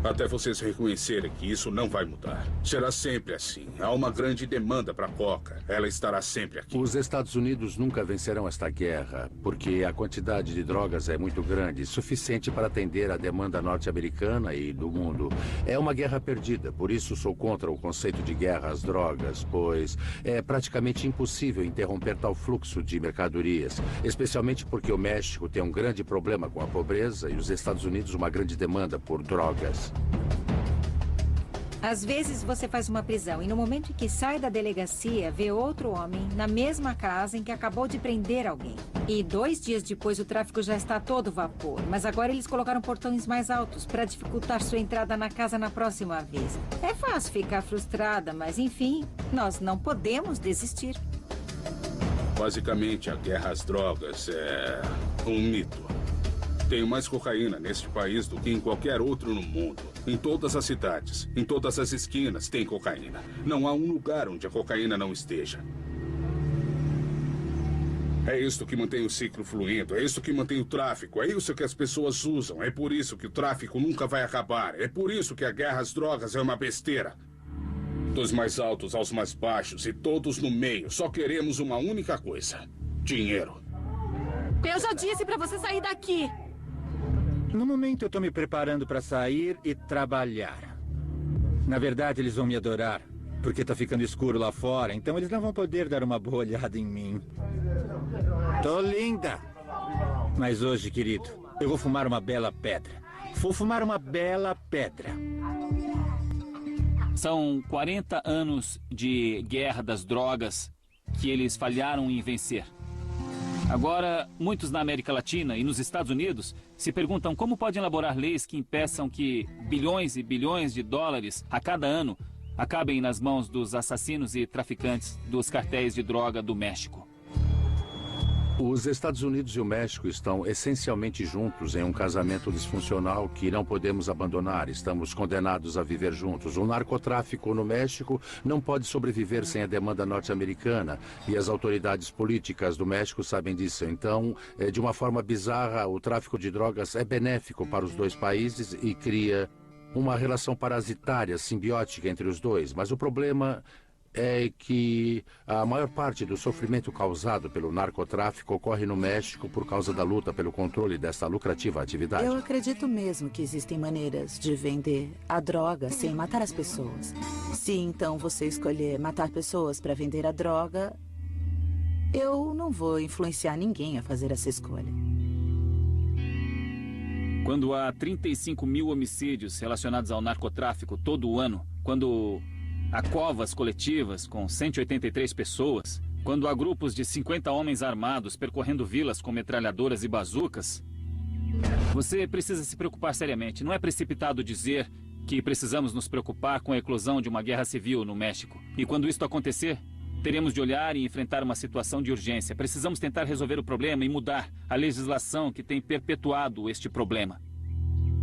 Até vocês reconhecerem que isso não vai mudar. Será sempre assim. Há uma grande demanda para coca. Ela estará sempre aqui.
Os Estados Unidos nunca vencerão esta guerra, porque a quantidade de drogas é muito grande, suficiente para atender a demanda norte-americana e do mundo. É uma guerra perdida, por isso sou contra o conceito de guerra às drogas, pois é praticamente impossível interromper tal fluxo de mercadorias, especialmente porque o México tem um grande problema com a pobreza e os Estados Unidos uma grande demanda por drogas.
Às vezes você faz uma prisão e no momento em que sai da delegacia, vê outro homem na mesma casa em que acabou de prender alguém. E 2 dias depois o tráfico já está a todo vapor. Mas agora eles colocaram portões mais altos para dificultar sua entrada na casa na próxima vez. É fácil ficar frustrada, mas enfim, nós não podemos desistir.
Basicamente, a guerra às drogas é um mito. Tenho mais cocaína neste país do que em qualquer outro no mundo. Em todas as cidades, em todas as esquinas tem cocaína. Não há um lugar onde a cocaína não esteja. É isso que mantém o ciclo fluindo, é isso que mantém o tráfico, é isso que as pessoas usam. É por isso que o tráfico nunca vai acabar. É por isso que a guerra às drogas é uma besteira. Dos mais altos aos mais baixos e todos no meio, só queremos uma única coisa: dinheiro.
Eu já disse pra você sair daqui.
No momento eu tô me preparando para sair e trabalhar. Na verdade, eles vão me adorar, porque tá ficando escuro lá fora, então eles não vão poder dar uma boa olhada em mim. Tô linda! Mas hoje, querido, eu vou fumar uma bela pedra. Vou fumar uma bela pedra.
São 40 anos de guerra das drogas que eles falharam em vencer. Agora, muitos na América Latina e nos Estados Unidos se perguntam como podem elaborar leis que impeçam que bilhões e bilhões de dólares a cada ano acabem nas mãos dos assassinos e traficantes dos cartéis de droga do México.
Os Estados Unidos e o México estão essencialmente juntos em um casamento disfuncional que não podemos abandonar. Estamos condenados a viver juntos. O narcotráfico no México não pode sobreviver sem a demanda norte-americana e as autoridades políticas do México sabem disso. Então, de uma forma bizarra, o tráfico de drogas é benéfico para os dois países e cria uma relação parasitária, simbiótica entre os dois. Mas o problema é que a maior parte do sofrimento causado pelo narcotráfico ocorre no México por causa da luta pelo controle desta lucrativa atividade.
Eu acredito mesmo que existem maneiras de vender a droga sem matar as pessoas. Se então você escolher matar pessoas para vender a droga, eu não vou influenciar ninguém a fazer essa escolha.
Quando há 35 mil homicídios relacionados ao narcotráfico todo o ano, quando há covas coletivas com 183 pessoas, quando há grupos de 50 homens armados percorrendo vilas com metralhadoras e bazucas, você precisa se preocupar seriamente. Não é precipitado dizer que precisamos nos preocupar com a eclosão de uma guerra civil no México. E quando isso acontecer, teremos de olhar e enfrentar uma situação de urgência. Precisamos tentar resolver o problema e mudar a legislação que tem perpetuado este problema.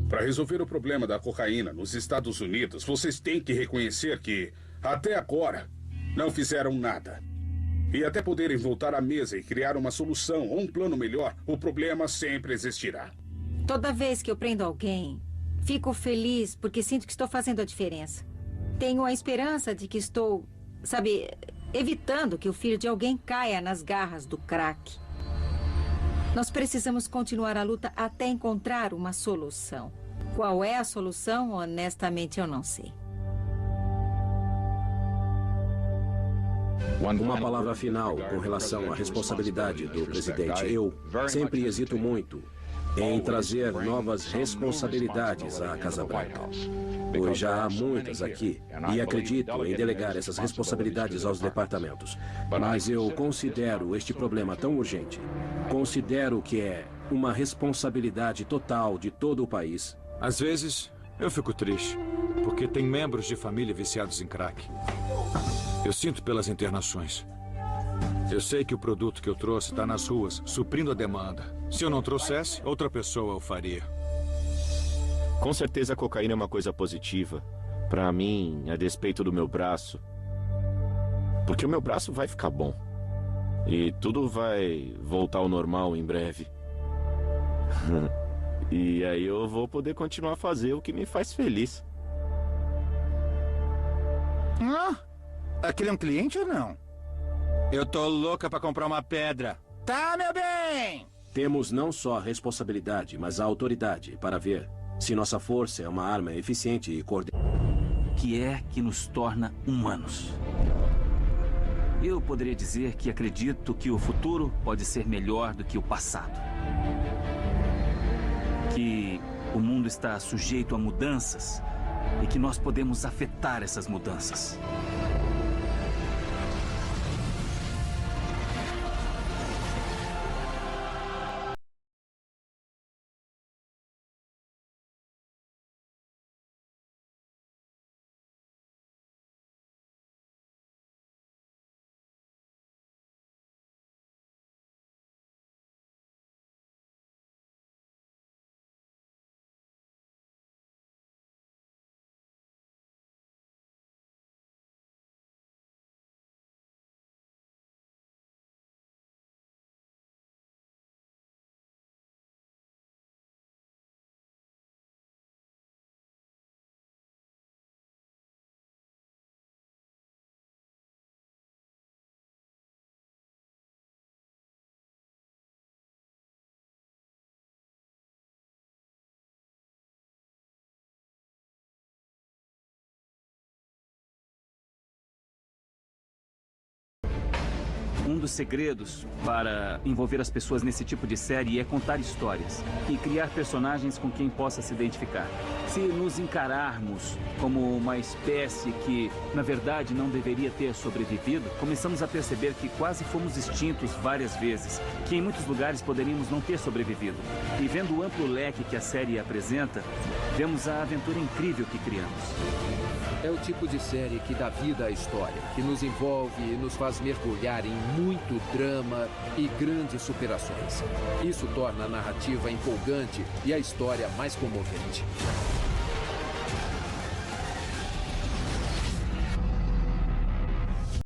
Para resolver o problema da cocaína nos Estados Unidos, vocês têm que reconhecer que, até agora, não fizeram nada. E até poderem voltar à mesa e criar uma solução ou um plano melhor, o problema sempre existirá.
Toda vez que eu prendo alguém, fico feliz porque sinto que estou fazendo a diferença. Tenho a esperança de que estou, sabe, evitando que o filho de alguém caia nas garras do crack. Nós precisamos continuar a luta até encontrar uma solução. Qual é a solução? Honestamente, eu não sei.
Uma palavra final com relação à responsabilidade do presidente. Eu sempre hesito muito em trazer novas responsabilidades à Casa Branca, pois já há muitas aqui e acredito em delegar essas responsabilidades aos departamentos. Mas eu considero este problema tão urgente, considero que é uma responsabilidade total de todo o país.
Às vezes, eu fico triste, porque tem membros de família viciados em crack. Eu sinto pelas internações. Eu sei que o produto que eu trouxe está nas ruas, suprindo a demanda. Se eu não trouxesse, outra pessoa o faria.
Com certeza a cocaína é uma coisa positiva. Pra mim, a despeito do meu braço. Porque o meu braço vai ficar bom. E tudo vai voltar ao normal em breve. E aí eu vou poder continuar a fazer o que me faz feliz.
Aquele é um cliente ou não? Eu tô louca pra comprar uma pedra. Tá, meu bem!
Temos não só a responsabilidade, mas a autoridade para ver se nossa força é uma arma eficiente e coordenada.
Que é que nos torna humanos. Eu poderia dizer que acredito que o futuro pode ser melhor do que o passado. Que o mundo está sujeito a mudanças e que nós podemos afetar essas mudanças. Um dos segredos para envolver as pessoas nesse tipo de série é contar histórias e criar personagens com quem possa se identificar. Se nos encararmos como uma espécie que, na verdade, não deveria ter sobrevivido, começamos a perceber que quase fomos extintos várias vezes, que em muitos lugares poderíamos não ter sobrevivido. E vendo o amplo leque que a série apresenta, vemos a aventura incrível que criamos.
É o tipo de série que dá vida à história, que nos envolve e nos faz mergulhar em muito drama e grandes superações. Isso torna a narrativa empolgante e a história mais comovente.